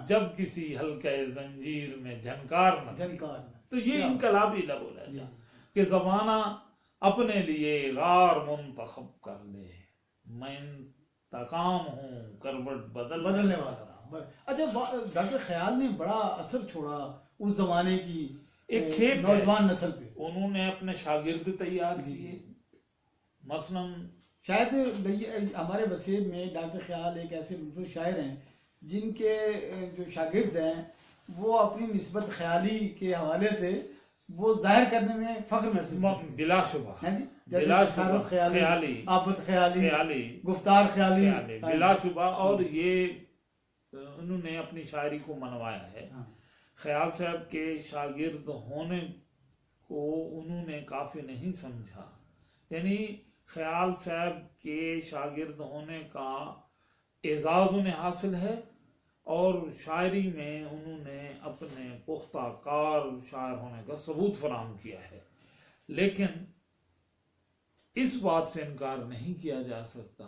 B: جب کسی حلقہ زنجیر میں جھنکار نہ تھی، تو یہ انقلابی لب ہے کہ زمانہ اپنے لیے غار منتخب کر لے، میں انتقام ہوں کروٹ بدلنے والا.
A: اچھا، ڈاکٹر خیال نے بڑا اثر چھوڑا اس زمانے کی
B: ایک کھیپ
A: نوجوان نسل پہ.
B: انہوں نے اپنے شاگرد تیار کیے. مثلاً
A: شاید ہمارے وسیب میں ڈاکٹر خیال ایک ایسے منفرد شاعر ہیں جن کے جو شاگرد ہیں وہ اپنی نسبت خیالی کے حوالے سے وہ ظاہر کرنے میں فخر محسوس کرتے ہیں.
B: بلا شبہ
A: جیسے تصارف خیالی، آبد خیالی، گفتار خیالی،
B: بلا شبہ. اور یہ انہوں نے اپنی شاعری کو منوایا ہے. خیال صاحب کے شاگرد ہونے کو انہوں نے کافی نہیں سمجھا، یعنی خیال صاحب کے شاگرد ہونے کا اعزاز انہیں حاصل ہے، اور شاعری میں انہوں نے اپنے پختہ کار شاعر ہونے کا ثبوت فراہم کیا ہے. لیکن اس بات سے انکار نہیں کیا جا سکتا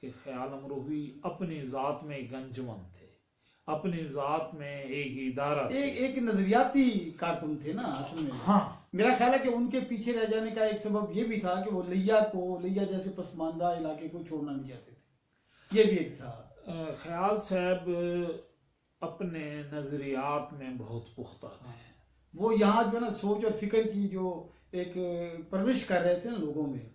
B: کہ خیال امروہی اپنی ذات میں ایک انجمن تھے، اپنی ذات میں ایک ادارہ،
A: ایک نظریاتی کارکن تھے نا اصل میں. ہاں، میرا خیال ہے کہ ان کے پیچھے رہ جانے کا ایک سبب یہ بھی تھا کہ وہ لیہ جیسے پسماندہ علاقے کو چھوڑنا نہیں چاہتے تھے. یہ بھی ایک تھا.
B: خیال صاحب اپنے نظریات میں بہت پختہ تھے.
A: وہ یہاں جو ہے نا سوچ اور فکر کی جو ایک پرورش کر رہے تھے نا لوگوں میں،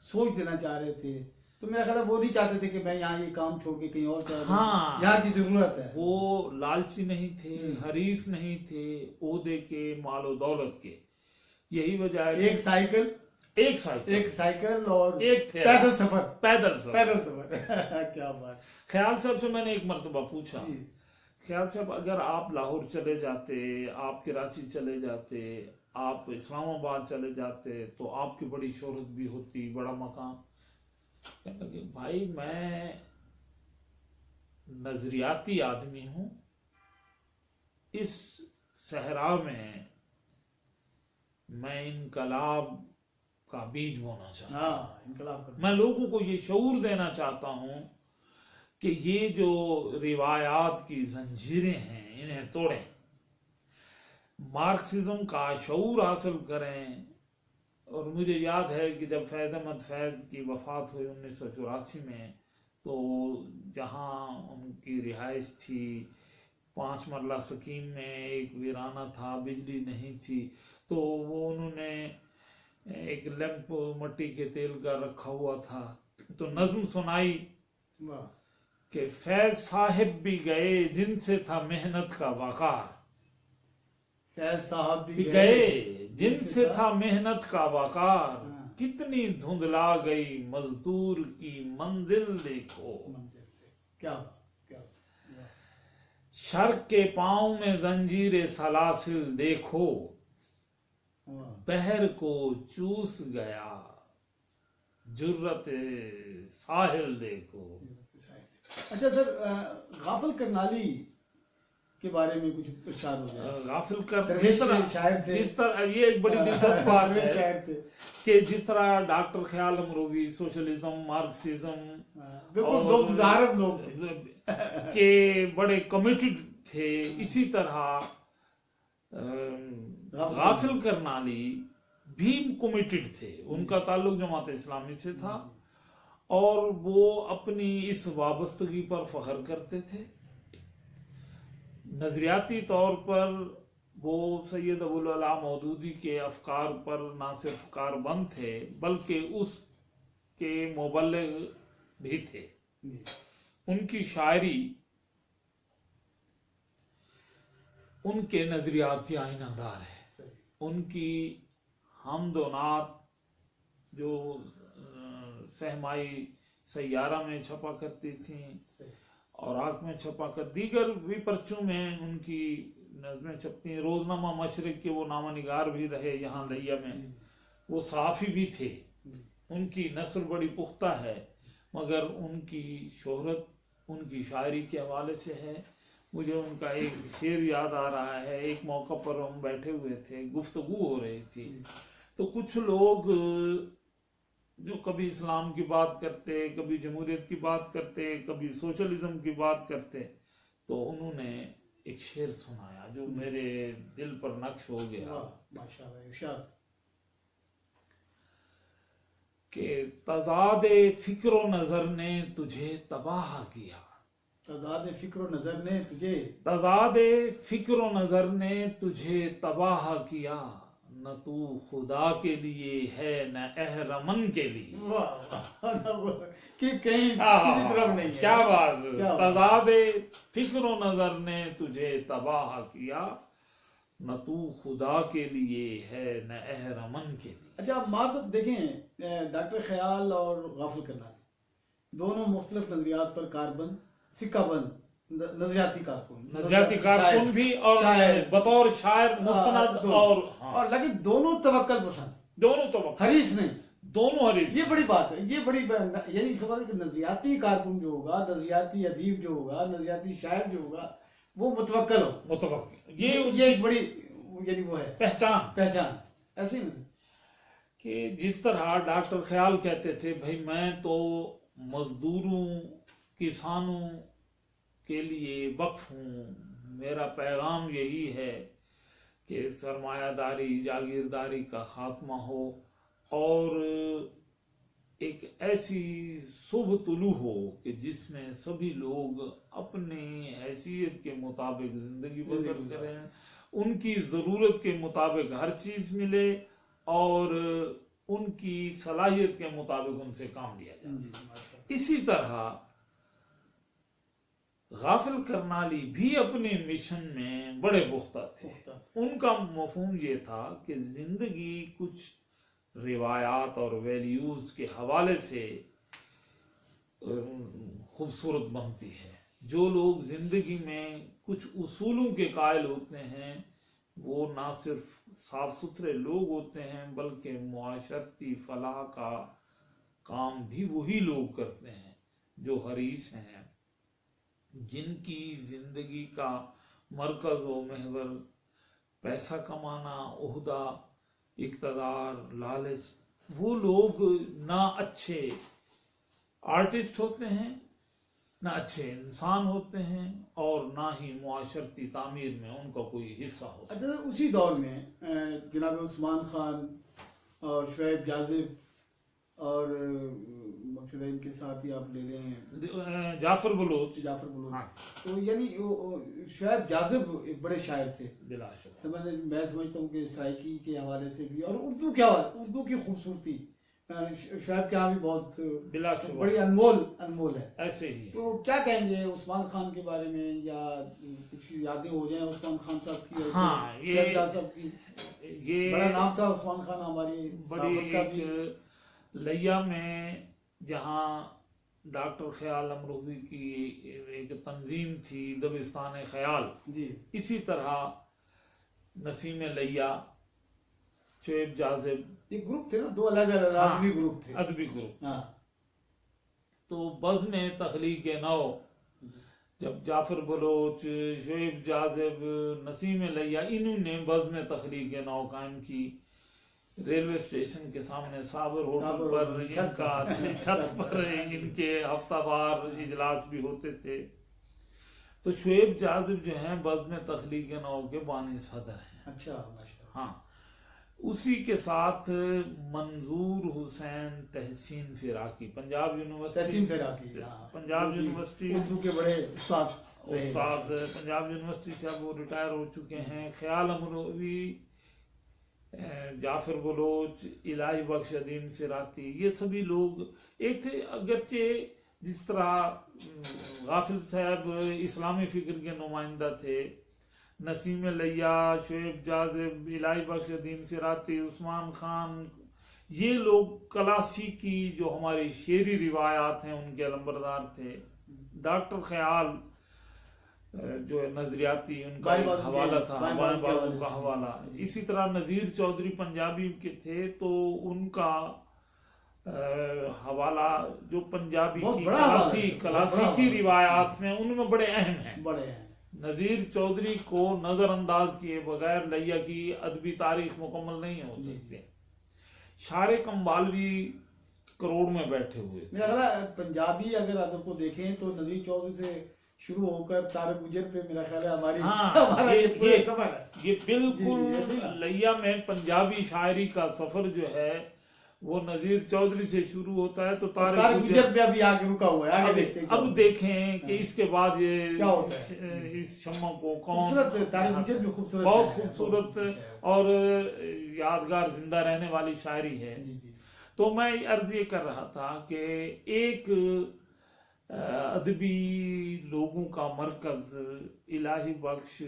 A: سوچ دینا چاہ رہے تھے، تو میرا خیال ہے وہ نہیں چاہتے تھے کہ میں یہاں یہ کام چھوڑ کے کہیں اور چلا جاؤں.
B: ہاں،
A: یہاں کی ضرورت ہے.
B: وہ لالچی نہیں تھے، حریص نہیں تھے عہدے کے، مال و دولت کے. یہی وجہ ہے
A: ایک سائیکل اور
B: ایک تھے
A: پیدل سفر.
B: پیدل
A: سفر. کیا بات.
B: خیال صاحب سے میں نے ایک مرتبہ پوچھا،
A: جی.
B: خیال صاحب اگر آپ لاہور چلے جاتے، آپ کراچی چلے جاتے، آپ اسلام آباد چلے جاتے تو آپ کی بڑی شہرت بھی ہوتی، بڑا مقام. کہنے لگے بھائی میں نظریاتی آدمی ہوں، اس صحرا میں انقلاب کا بیج بونا چاہتا ہوں.
A: انقلاب
B: میں لوگوں کو یہ شعور دینا چاہتا ہوں کہ یہ جو روایات کی زنجیریں ہیں انہیں توڑیں، مارکسزم کا شعور حاصل کریں. اور مجھے یاد ہے کہ جب فیض احمد فیض کی وفات ہوئی 1984 میں، تو جہاں ان کی رہائش تھی 5 مرلہ سکیم میں ایک ویرانہ تھا، بجلی نہیں تھی، تو وہ انہوں نے ایک لیمپ مٹی کے تیل کا رکھا ہوا تھا، تو نظم سنائی کہ فیض صاحب بھی گئے جن سے تھا محنت کا وقار.
A: فیض صاحب بھی
B: گئے جن سے تھا محنت کا وقار، کتنی دھندلا گئی مزدور کی منزل دیکھو.
A: کیا
B: شرق کے پاؤں میں زنجیر سلاسل دیکھو، بحر کو چوس گیا جرت ساحل دیکھو.
A: اچھا سر، غافل کرنالی کے بارے میں کچھ ارشاد ہو گیا.
B: غافل جس طرح یہ ایک بڑی دلچسپ بات ہے کہ جس طرح ڈاکٹر خیال امروی سوشلزم، مارکسزم
A: دو مظاہر لوگ
B: کے بڑے کمیٹڈ تھے، اسی طرح غافل کرنالی بھی کمیٹڈ تھے. ان کا تعلق جماعت اسلامی سے تھا اور وہ اپنی اس وابستگی پر فخر کرتے تھے. نظریاتی طور پر وہ سید ابوالعلا مودودی کے افکار پر نہ صرف کاربند تھے بلکہ اس کے مبلغ بھی تھے. ان کی شاعری ان کے نظریات کی آئینہ دار ہے. ان کی حمد و نعت جو سہمائی سیارہ میں چھپا کرتی تھیں اور آنکھ میں چھپا کر دیگر بھی پرچوں میں ان کی نظمیں چھپتی ہیں. روزنامہ مشرق کے وہ نامہ نگار بھی رہے یہاں لیا میں، وہ صحافی بھی تھے. ان کی نثر بڑی پختہ ہے، مگر ان کی شہرت ان کی شاعری کے حوالے سے ہے. مجھے ان کا ایک شعر یاد آ رہا ہے. ایک موقع پر ہم بیٹھے ہوئے تھے، گفتگو ہو رہی تھی، تو کچھ لوگ جو کبھی اسلام کی بات کرتے، کبھی جمہوریت کی بات کرتے، کبھی سوشلزم کی بات کرتے، تو انہوں نے ایک شعر سنایا جو میرے دل پر نقش ہو گیا کہ تضاد فکر و نظر نے تجھے تباہ کیا.
A: تضاد فکر و نظر نے
B: تجھے تباہ کیا، نہ تو خدا کے لیے ہے نہ اہرمن کے لیے.
A: کہیں کسی طرف نہیں ہے.
B: کیا بات. تضاد فکر و نظر نے تجھے تباہ کیا، نہ تو خدا کے لیے ہے نہ اہرمن کے لیے.
A: اچھا معذرت دیکھیں، ڈاکٹر خیال اور غافل کرنالی دونوں مختلف نظریات پر کاربند، سکہ بند نظریاتی کارکن بھی اور
B: بطور شاعر مستند
A: اور لیکن دونوں توکل پسند،
B: دونوں توکل،
A: حریص نہیں،
B: دونوں حریص.
A: یہ بڑی بات ہے. یہ بڑی یعنی کہ نظریاتی کارکن جو ہوگا، نظریاتی ادیب جو ہوگا، نظریاتی شاعر جو ہوگا، وہ متوکل ہو.
B: متوکل
A: یہ ایک بڑی یعنی وہ ہے پہچان. ایسی نہیں
B: کہ جس طرح ڈاکٹر خیال کہتے تھے بھائی میں تو مزدوروں کسانوں کے لیے وقف ہوں، میرا پیغام یہی ہے کہ سرمایہ داری جاگیرداری کا خاتمہ ہو اور ایک ایسی صبح طلوع ہو کہ جس میں سبھی لوگ اپنی حیثیت کے مطابق زندگی بسر کریں، ان کی ضرورت کے مطابق ہر چیز ملے اور ان کی صلاحیت کے مطابق ان سے کام لیا جائے۔ اسی طرح غافل کرنالی بھی اپنے مشن میں بڑے پختہ تھے۔ ان کا مفہوم یہ تھا کہ زندگی کچھ روایات اور ویلیوز کے حوالے سے خوبصورت بنتی ہے۔ جو لوگ زندگی میں کچھ اصولوں کے قائل ہوتے ہیں وہ نہ صرف صاف ستھرے لوگ ہوتے ہیں بلکہ معاشرتی فلاح کا کام بھی وہی لوگ کرتے ہیں جو حریص ہیں، جن کی زندگی کا مرکز و محور پیسہ کمانا، عہدہ، اقتدار، لالچ۔ وہ لوگ نہ اچھے آرٹسٹ ہوتے ہیں، نہ اچھے انسان ہوتے ہیں اور نہ ہی معاشرتی تعمیر میں ان کا کوئی حصہ ہوتا ہے۔
A: اچھا، اسی دور میں جناب عثمان خان اور شعیب جاذب اور مقصد ان کے ساتھ ہی آپ لے لیں
B: جعفر بلوچ،
A: ہاں، تو یعنی شعیب جاذب ایک بڑے شاعر تھے
B: بلا شبہ۔
A: میں سمجھتا ہوں کہ سرائکی کے حوالے سے بھی اور اردو کے حوالے، اردو کی خوبصورتی شعیب کے یہاں بھی بہت
B: بلا شبہ
A: بڑی انمول ہے۔
B: ایسے ہی
A: تو کیا کہیں گے عثمان خان کے بارے میں، یا کچھ یادیں ہو جائیں عثمان خان صاحب کی؟
B: ہاں،
A: شعیب جاذب کی
B: یہ
A: بڑا نام تھا عثمان خان ہماری
B: بڑی ایک لیا میں، جہاں ڈاکٹر خیال امروہوی کی ایک تنظیم تھی دبستان خیال،
A: جی،
B: اسی طرح نسیم لیا، شعیب جاذب،
A: ایک گروپ تھے نا، دو الگ الگ ادبی گروپ تھے،
B: ادبی گروپ۔
A: ہاں،
B: تو بزم تخلیق نو جب جعفر بلوچ، شعیب جاذب، نسیم لیا، انہوں نے بزم تخلیق نو قائم کی۔ ریلوے اسٹیشن کے سامنے صابر ہوٹل پر ان کا چھت پر ان کے ہفتہ وار اجلاس بھی ہوتے تھے۔ تو شعیب جاذب جو ہیں بزم تخلیق نو کے بانی صدر ہیں۔
A: اچھا،
B: ہاں، اسی کے ساتھ منظور حسین تحسین فراقی، پنجاب یونیورسٹی
A: اردو کے بڑے استاد
B: پنجاب یونیورسٹی سے اب وہ ریٹائر ہو چکے ہیں۔ خیال امروہوی، جعفر بلوچ، الہی بخش عدیم سراتی، یہ سبھی لوگ ایک تھے۔ اگرچہ جس طرح غافل صاحب اسلامی فکر کے نمائندہ تھے، نسیم لیا، شعیب جاذب، الہی بخش عدیم سراتی، عثمان خان، یہ لوگ کلاسیکی جو ہماری شعری روایات ہیں ان کے علمبردار تھے۔ ڈاکٹر خیال جو نظریاتی، ان کا ایک حوالہ تھا، بائیں بابو کا حوالہ۔ اسی طرح نذیر چودھری پنجابی کے تھے تو ان کا حوالہ جو پنجابی کی کلاسیکی روایات میں ان میں بڑے اہم ہیں۔ نذیر چودھری کو نظر انداز کیے بغیر لیا کی ادبی تاریخ مکمل نہیں ہو سکتے۔ شاعر کمبالوی کروڑ میں بیٹھے ہوئے۔
A: میرا خیال ہے پنجابی اگر ادب کو دیکھیں تو نذیر چودھری سے شروع ہو کر طارق گجر پہ میرا خیال ہے ہماری
B: یہ بالکل لیا میں پنجابی شاعری کا سفر جو ہے وہ نذیر چودھری سے شروع ہوتا ہے تو طارق
A: گجر پہ ابھی آگے رکا ہوا ہے، آگے دیکھتے ہیں۔
B: اب دیکھیں کہ اس کے بعد یہ اس شمع کو کون،
A: طارق گجر بھی خوبصورت،
B: بہت خوبصورت اور یادگار زندہ رہنے والی شاعری ہے۔ تو میں عرض یہ کر رہا تھا کہ ایک ادبی لوگوں کا مرکز الہی بخش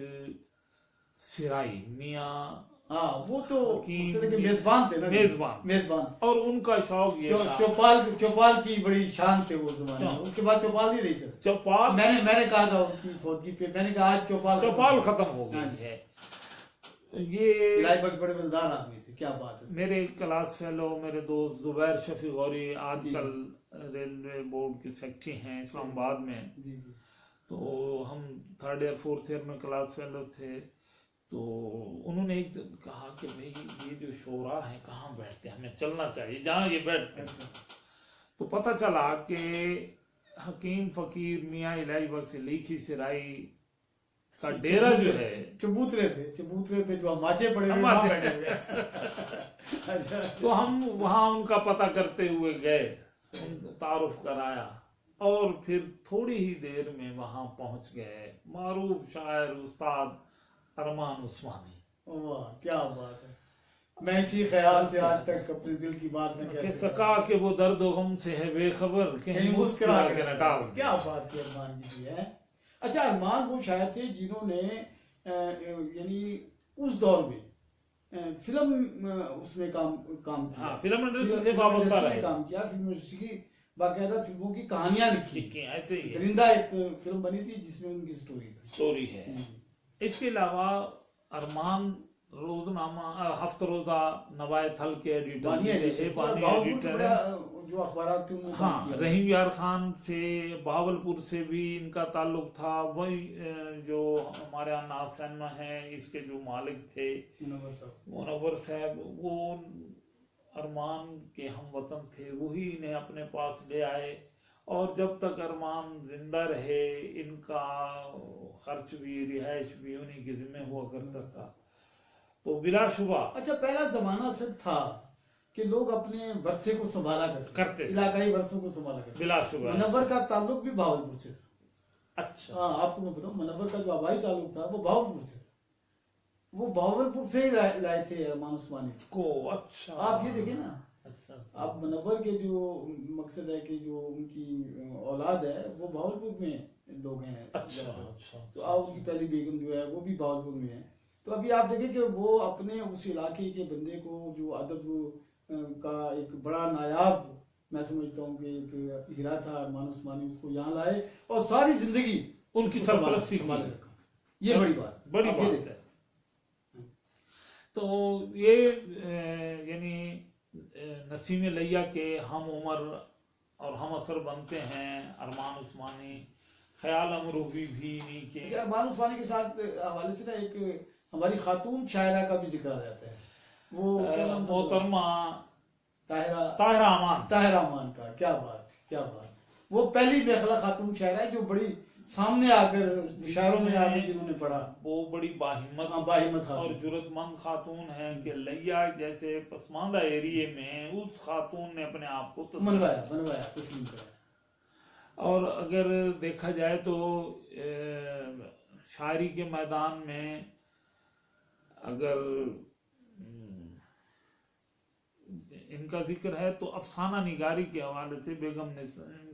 B: سرائی میاں،
A: وہ تو میزبان تھے نا، میزبان، اور
B: ان کا شوق یہ
A: تھا۔ چوپال کی بڑی شان تھے وہ زمانے میں، اس کے بعد چوپال نہیں رہی سر۔
B: چوپال
A: میں نے کہا تھا ان کی فوتگی پہ، میں نے کہا آج
B: چوپال ختم ہو گئی ہے۔ یہ
A: الہی بخش بڑے مزدار آدمی تھے، کیا بات ہے۔
B: میرے کلاس فیلو میرے دوست زبیر شفیع غوری آج کل ریلوے بورڈ کے سیکٹری ہیں اسلام آباد میں، تو ہم 3rd ایئر 4th ایئر میں کلاس فیلو تھے۔ تو انہوں نے ایک دن کہا کہ بھئی یہ جو شعراء ہیں کہاں بیٹھتے ہیں، ہمیں چلنا چاہیے جہاں یہ بیٹھتے ہیں۔ تو پتہ چلا کہ حکیم فقیر میاں الہی بخش سے لکھی سرائی کا ڈیرا جو ہے
A: چبوترے پہ جو ہماچے پڑے ہوئے وہاں بیٹھے ہوئے
B: تو ہم وہاں ان کا پتہ کرتے ہوئے گئے، تعارف کرایا، اور پھر تھوڑی ہی دیر میں وہاں پہنچ گئے معروف شاعر استاد ارمان عثمانی.
A: واہ کیا بات ہے. میں اسی خیال سے آج تک اپنے دل کی بات میں
B: کہ سکا کہ وہ درد و غم سے ہے بے خبر، کہیں مسکرا کے نہ ڈال.
A: کیا بات ہے ارمان جی ہے. اچھا ارمان وہ شاعر تھے جنہوں نے یعنی اس دور میں فلم اس میں کام کیا،
B: فلم انڈسٹری سے وابستہ رہے،
A: کام کیا، فلم انڈسٹری کی باقاعدہ فلموں کی کہانیاں لکھی.
B: ایسے ہی
A: درندہ ایک فلم بنی تھی جس میں ان کی سٹوری
B: ہے. اس کے علاوہ ارمان روزنامہ ہفتہ روزہ نوائے تھل کے ایڈیٹر رہے،
A: جو اخبارات تھے.
B: ہاں، رحیم یار خان سے بہاولپور سے بھی ان کا تعلق تھا. وہی جو ہمارے یہاں ناز سینما ہیں اس کے جو مالک تھے منور صاحب، وہ ارمان کے ہم وطن تھے، وہی انہیں اپنے پاس لے آئے. اور جب تک ارمان زندہ رہے ان کا خرچ بھی رہائش بھی انہیں کے ذمہ ہوا کرتا تھا. تو بلا شبہ
A: اچھا پہلا زمانہ سب تھا کہ لوگ اپنے ورثے کو سنبھالا کرتے، علاقائی ورثوں کو سنبھالا کرتے.
B: بلا شبہ
A: منور کا تعلق بھی بہاولپور سے تھا.
B: اچھا
A: ہاں آپ کو میں بتاؤں، منور کا جو آبائی تعلق تھا وہ بہاولپور سے، وہ بہاولپور سے ہی لائے تھے ارمان عثمانی کو.
B: اچھا
A: آپ یہ دیکھیں نا، آپ منور کے جو مقصد ہے کہ جو ان کی اولاد ہے وہ بہاولپور میں لوگ ہیں.
B: اچھا
A: تو آپ کی پہلی بیگم جو ہے وہ بھی بہاولپور میں ہے. تو ابھی آپ دیکھیں کہ وہ اپنے اس علاقے کے بندے کو جو ادب کا ایک بڑا نایاب میں سمجھتا ہوں کہ ایک ہیرا تھا ارمان عثمانی، اس کو یہاں لائے اور ساری زندگی
B: ان کی سرپرستی
A: سنبھالے رکھا. یہ بڑی بات
B: ہے. تو یہ یعنی نسیم لیا کے ہم عمر اور ہم اثر بنتے ہیں ارمان عثمانی، خیال امروہی بھی انہی کے.
A: ارمان عثمانی کے ساتھ حوالے سے نا ایک ہماری خاتون شاعرہ کا بھی ذکر آ جاتا ہے، وہ
B: محترمہ
A: طاہرہ امان کا. کیا بات. وہ پہلی بیخلا خاتون شاعرہ ہے جو بڑی سامنے آ کر مشاعروں میں آ کر جنہوں نے پڑھا.
B: وہ بڑی باہمت اور جرت مند خاتون ہیں کہ لیا جیسے پسماندہ ایریے میں اس خاتون نے اپنے آپ کو
A: بنوایا تسلیم کرایا.
B: اور اگر دیکھا جائے تو شاعری کے میدان میں اگر ان کا ذکر ہے تو افسانہ نگاری کے حوالے سے بیگم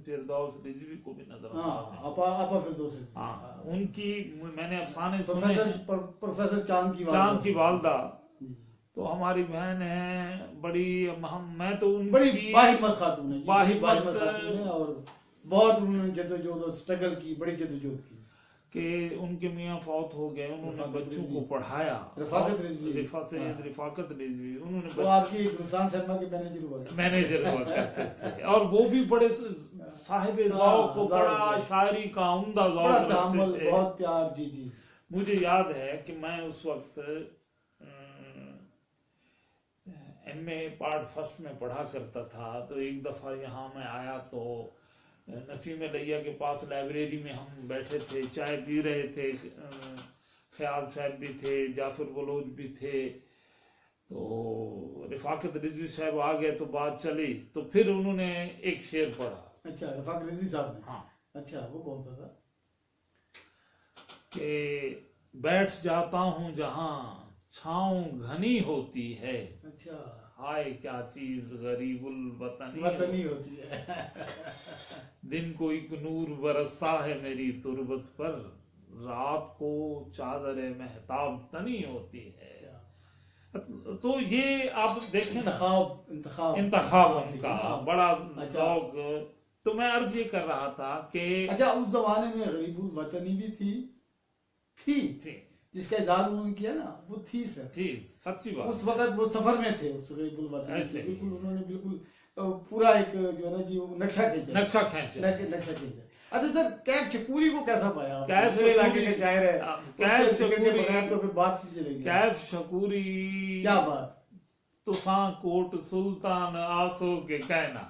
B: فردوس رضوی کو بھی نظر
A: آپا فردوس.
B: ہاں، ان کی میں نے افسانے سنے ہیں.
A: پروفیسر
B: چاند کی والدہ تو ہماری بہن ہے بڑی، میں تو ان
A: بڑی باہمت خاتون ہے اور بہت انہوں نے جدوجہد اور اسٹرگل کی، بڑی جدوجہد کی.
B: کہ ان کے میاں فوت ہو گئے، انہوں نے بچوں کو پڑھایا.
A: رفاقت رضوی
B: انہوں نے
A: وہ آپ کی ہندوستان سینما کے
B: مینیجر ہوا کرتے تھے، اور وہ بھی بڑے صاحب ذوق کو، بڑا شاعری کا عمدہ ذوق رکھتے تھے،
A: بہت پیار. جی
B: مجھے یاد ہے کہ میں اس وقت ایم اے پارٹ فرسٹ میں پڑھا کرتا تھا. تو ایک دفعہ یہاں میں آیا تو نسیم لیا کے پاس لائبریری میں ہم بیٹھے تھے، چائے پی رہے تھے، خیال صاحب بھی تھے، جعفر بلوچ بھی تھے. تو رفاقت رضوی صاحب آ گئے تو بات چلی، تو پھر انہوں نے ایک شعر پڑھا.
A: اچھا رفاقت رضوی صاحب نے؟
B: ہاں.
A: اچھا وہ کون سا تھا؟
B: کہ بیٹھ جاتا ہوں جہاں چھاؤں گھنی ہوتی ہے.
A: اچھا.
B: ہائے کیا چیز غریب الوطنی
A: ہوتی ہے.
B: دن کو ایک نور برستا ہے میری تربت پر، رات کو چادر مہتاب تنی ہوتی ہے. تو یہ آپ دیکھیں انتخاب ان کا بڑا ذوق. تو میں عرض یہ کر رہا تھا کہ
A: اچھا اس زمانے میں غریب الوطنی بھی تھی جس کا اظہار انہوں نے کیا نا، وہ تھی
B: سچی بات.
A: اس وقت وہ سفر میں تھے، اس غریب الوطنی سے بالکل انہوں نے بالکل پورا ایک جو ہے نا جی نقشہ کھینچا. اچھا سر، کیف شکوری کو کیسا پایا؟
B: کیف شکوری
A: کیا بات.
B: تساں کوٹ سلطان آسو کے کہنا.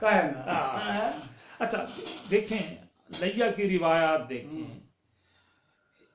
B: اچھا دیکھیں لیا کی روایات دیکھیں،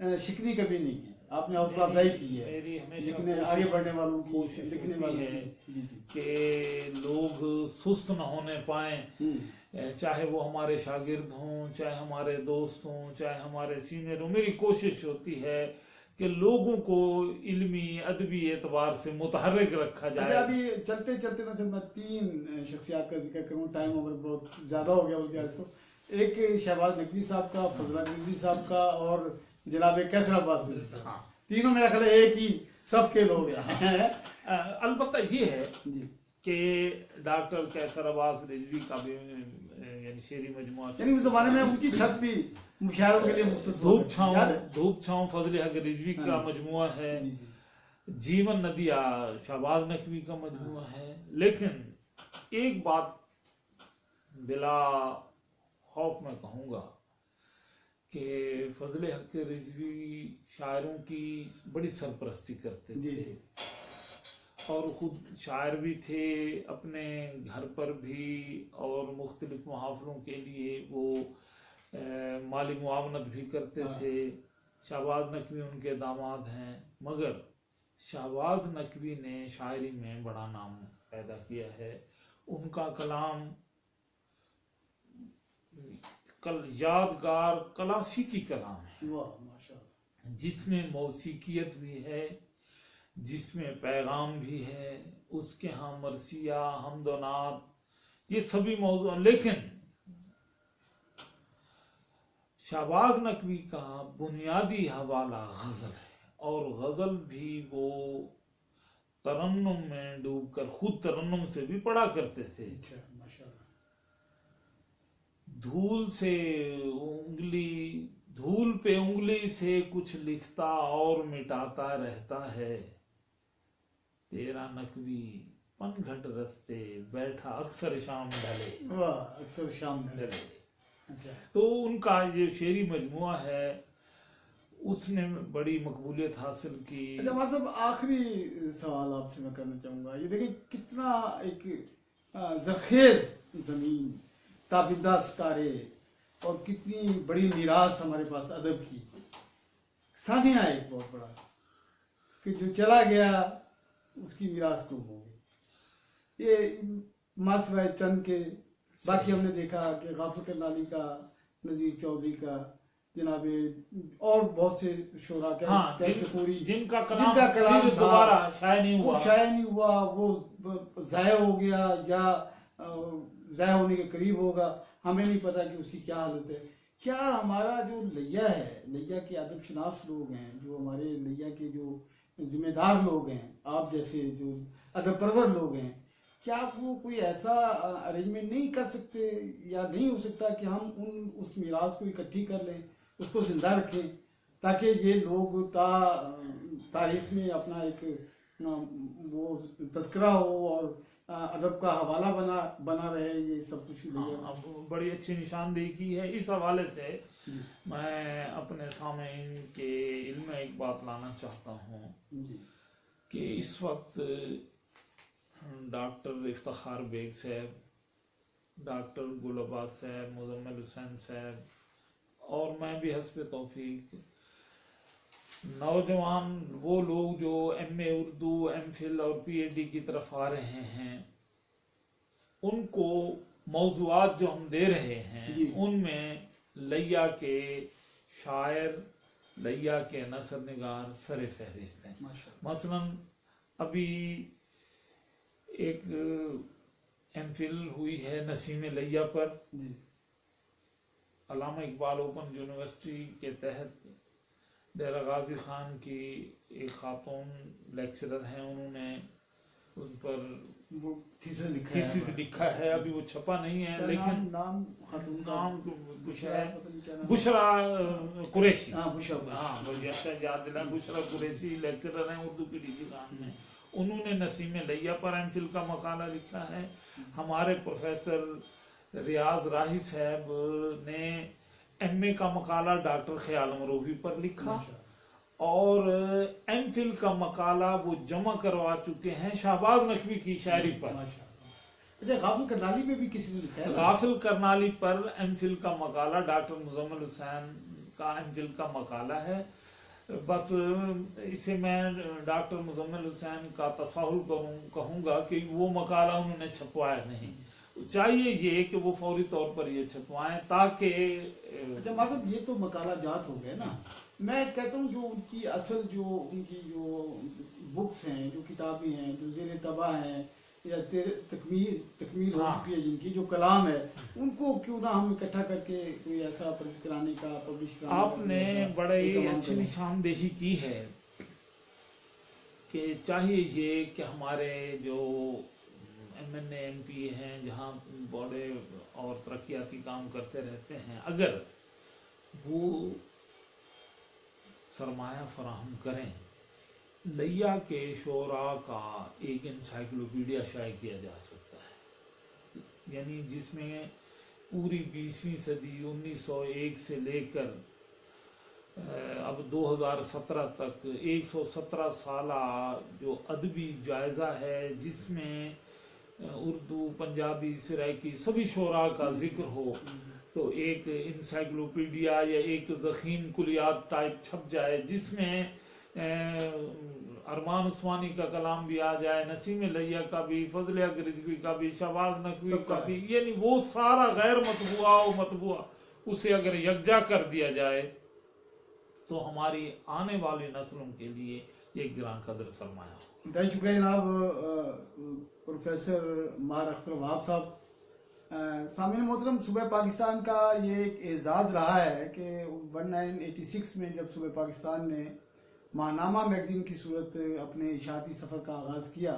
A: شکنی کبھی نہیں ہے، آپ نے حوصلہ افزائی کی ہے،
B: میری ہمیشہ
A: لکھنے آگے بڑھنے والوں کی،
B: کوشش
A: لکھنے
B: ہوتی
A: والوں
B: ہے
A: کی. جی جی.
B: کہ لوگ سست نہ ہونے پائیں، چاہے وہ ہمارے شاگرد ہوں، چاہے ہمارے دوست ہوں، چاہے ہمارے سینئر ہوں. میری کوشش ہوتی ہے کہ لوگوں کو علمی ادبی اعتبار سے متحرک رکھا
A: اچھا،
B: جائے.
A: ابھی چلتے چلتے میں 3 شخصیات کا ذکر کروں، ٹائم اوور بہت زیادہ ہو گیا بلکہ آج کو. ایک شہباز نقوی صاحب کا، فضل رضوی صاحب کا، اور جناب کیسر عباس گلوی صاحب.
B: ہاں.
A: تینوں میرا خیال ہے ایک ہی صف کے لوگ ہیں.
B: البتہ یہ ہے
A: جی.
B: کہ ڈاکٹر کیسر عباس رضوی کا بھی یعنی شعری مجموعہ،
A: یعنی اس زمانے میں ان کی چھت بھی مشاعروں کے لیے مختص ہوا
B: دھوپ
A: کرتی تھی.
B: دھوپ چھاؤں فضل حق رضوی کا مجموعہ ہے،
A: جی جی.
B: جیون ندیا شہباز نقوی کا مجموعہ ہے. لیکن ایک بات بلا خوف میں کہوں گا کہ فضل حق رضوی شاعروں کی بڑی سرپرستی کرتے
A: جی
B: تھے،
A: جی.
B: اور خود شاعر بھی تھے، اپنے گھر پر بھی اور مختلف محافلوں کے لیے وہ مالی معاونت بھی کرتے تھے. شہباز نقوی ان کے داماد ہیں، مگر شہباز نقوی نے شاعری میں بڑا نام پیدا کیا ہے. ان کا کلام یادگار کلاسیکی کلام ہے،
A: واہ ماشاءاللہ.
B: جس میں موسیقیت بھی ہے، جس میں پیغام بھی ہے. اس کے ہاں مرثیہ، حمد و نعت، یہ سبھی موضوع. لیکن شہباز نقوی کا بنیادی حوالہ غزل ہے، اور غزل بھی وہ ترنم میں ڈوب کر خود ترنم سے بھی پڑھا کرتے تھے.
A: اچھا ماشاءاللہ.
B: دھول پہ انگلی سے کچھ لکھتا اور مٹاتا رہتا ہے، تیرا نقوی پن گھٹ رستے بیٹھا اکثر شام ڈھلے.
A: واہ، اکثر شام ڈھلے. اچھا.
B: تو ان کا یہ شعری مجموعہ ہے، اس نے بڑی مقبولیت حاصل کی.
A: اچھا ہمارے صاحب، آخری سوال آپ سے میں کرنا چاہوں گا. یہ دیکھیں کتنا ایک زرخیز زمین، تابندہ ستارے، اور کتنی بڑی میراث ہمارے پاس ادب کی. سانحہ ایک بہت بڑا کہ جو چلا گیا اس کی میراث گم ہو گئی. یہ ماسوائے چند کے باقی ہم نے دیکھا کہ غافر کرنالی کا، نذیر چودھری کا، جناب اور بہت سے شعراء پوری
B: جن کا کلام دوبارہ شائع نہیں
A: ہوا، وہ ضائع ہو گیا یا ضائع ہونے کے قریب ہوگا. ہمیں نہیں پتا کہ اس کی کیا حالت ہے. کیا ہمارا جو لیا ہے، لیا کے ادب شناس لوگ ہیں، جو ہمارے لیا کے جو ذمہ دار لوگ ہیں، آپ جیسے جو ادب پرور لوگ ہیں، کیا وہ کوئی ایسا ارینجمنٹ نہیں کر سکتے یا نہیں ہو سکتا کہ ہم اس میراث کو اکٹھی کر لیں، اس کو زندہ رکھیں، تاکہ یہ لوگ تاریخ میں اپنا ایک وہ تذکرہ ہو اور ادب کا حوالہ بنا رہے. یہ سب کچھ
B: بڑی اچھی نشاندہی کی ہے. اس حوالے سے میں اپنے سامعین کے علم میں ایک بات لانا چاہتا ہوں کہ اس وقت ڈاکٹر افتخار بیگ صاحب، ڈاکٹر گل عباس صاحب، مزمل حسین صاحب، اور میں بھی حسب توفیق نوجوان وہ لوگ جو ایم اے اردو، ایم فل اور پی ایچ ڈی کی طرف آ رہے ہیں، ان کو موضوعات جو ہم دے رہے ہیں ان میں لیا کے شاعر، لیا کے نثر نگار سر فہرست ہیں. مثلا ابھی ایک ایم فل ہوئی ہے نسیم لیا پر. علامہ اقبال اوپن یونیورسٹی کے تحت ڈیرہ غازی خان کی ایک خاتون لیکچرر ہیں، انہوں نے ان پر تھیسس لکھا ہے. ابھی وہ چھپا نہیں ہے، لیکن نام کچھ ہے، بشرا قریشی. بشرا قریشی لیکچرر ہیں اردو کی ڈگری خان میں. انہوں نے نسیم لیا پر ایم فل کا مقالہ لکھا ہے. ہمارے پروفیسر ریاض راہی صاحب نے ایم اے کا مقالہ ڈاکٹر خیال امروہی پر لکھا، اور ایم فل کا مقالہ وہ جمع کروا چکے ہیں شہباز نقوی کی شاعری پر.
A: غافل کرنالی میں بھی کسی نے لکھا ہے.
B: غافل کرنالی پر ایم فل کا مقالہ ڈاکٹر مزمل حسین کا ایم فل کا مقالہ ہے. بس اسے میں ڈاکٹر مزمل حسین کا تساہل کہوں گا کہ وہ مقالہ انہوں نے چھپوایا نہیں، چاہیے یہ کہ وہ فوری طور پر یہ چھپوائیں تاکہ
A: اچھا مطلب یہ تو مقالہ جات ہو گئے نا، میں کہتا ہوں جو ان کی اصل جو ان کی جو بکس ہیں، جو کتابیں ہیں، جو زیر طبع ہیں یا تکمیل ہو چکی ہے جن کی جو کلام ہے، ان کو کیوں نہ ہم اکٹھا کر کے کوئی ایسا پرنٹ کرانے کا، پبلش کرانے کا
B: آپ نے بڑے اچھی
A: کریں؟
B: نشاندہی کی ہے کہ چاہیے یہ کہ ہمارے جو M N A M P ہیں جہاں بڑے اور ترقیاتی کام کرتے رہتے ہیں، اگر وہ سرمایہ فراہم کریں، لیا کے شعراء کا ایک انسائکلوپیڈیا شائع کیا جا سکتا ہے، یعنی جس میں پوری 20ویں صدی 1901 سے لے کر اب 2017 تک 117 سالہ جو ادبی جائزہ ہے، جس میں اردو، پنجابی، سرائکی سبھی شعراء کا ذکر ہو، تو ایک انسائکلوپیڈیا یا ایک ضخیم کلیات ٹائپ چھپ جائے، جس میں ارمان عثمانی کا کلام بھی آ جائے، نسیم لیا کا بھی، فضل حق رضوی کا بھی، شہباز نقوی کا بھی، یعنی وہ سارا غیر مطبوعہ و مطبوعہ اسے اگر یکجا کر دیا جائے تو ہماری آنے والی نسلوں کے لیے یہ گراں قدر سرمایہ ہو۔
A: بہت شکریہ جناب پروفیسر ماہر اختر وہاب صاحب۔ سامعین محترم، صوبہ پاکستان کا یہ ایک اعزاز رہا ہے کہ 1986 میں جب صوبہ پاکستان نے ماہنامہ میگزین کی صورت اپنے اشاعتی سفر کا آغاز کیا،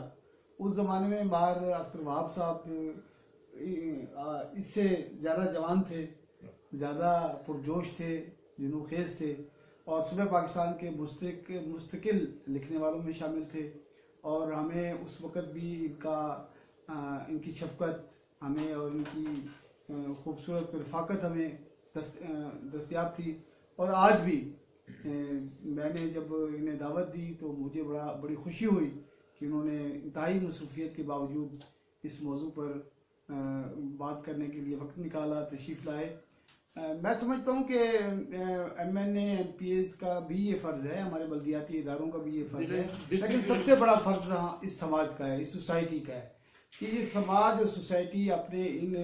A: اس زمانے میں ماہر اختر وہاب صاحب اس سے زیادہ جوان تھے، زیادہ پرجوش تھے، جنون خیز تھے، اور صوبہ پاکستان کے مستقل لکھنے والوں میں شامل تھے، اور ہمیں اس وقت بھی ان کی شفقت ہمیں اور ان کی خوبصورت رفاقت ہمیں دستیاب تھی، اور آج بھی میں نے جب انہیں دعوت دی تو مجھے بڑی خوشی ہوئی کہ انہوں نے انتہائی مصروفیت کے باوجود اس موضوع پر بات کرنے کے لیے وقت نکالا، تشریف لائے۔ میں سمجھتا ہوں کہ M N A M P As کا بھی یہ فرض ہے، ہمارے بلدیاتی اداروں کا بھی یہ فرض ہے، لیکن سب سے بڑا فرض اس سماج کا ہے، اس سوسائٹی کا ہے کہ یہ سماج اور سوسائٹی اپنے ان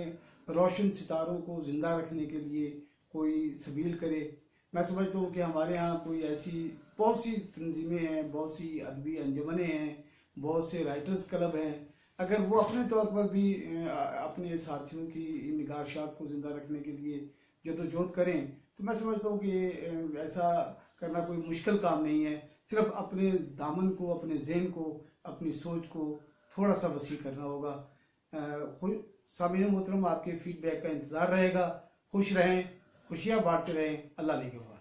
A: روشن ستاروں کو زندہ رکھنے کے لیے کوئی سبیل کرے۔ میں سمجھتا ہوں کہ ہمارے ہاں کوئی ایسی بہت سی تنظیمیں ہیں، بہت سی ادبی انجمنیں ہیں، بہت سے رائٹرز کلب ہیں، اگر وہ اپنے طور پر بھی اپنے ساتھیوں کی ان نگارشات کو زندہ رکھنے کے لیے جدوجہد کریں تو میں سمجھتا ہوں کہ ایسا کرنا کوئی مشکل کام نہیں ہے، صرف اپنے دامن کو، اپنے ذہن کو، اپنی سوچ کو تھوڑا سا وسیع کرنا ہوگا۔ سامعین محترم، آپ کے فیڈ بیک کا انتظار رہے گا۔ خوش رہیں، خوشیاں بانٹتے رہیں۔ اللہ نگہبان۔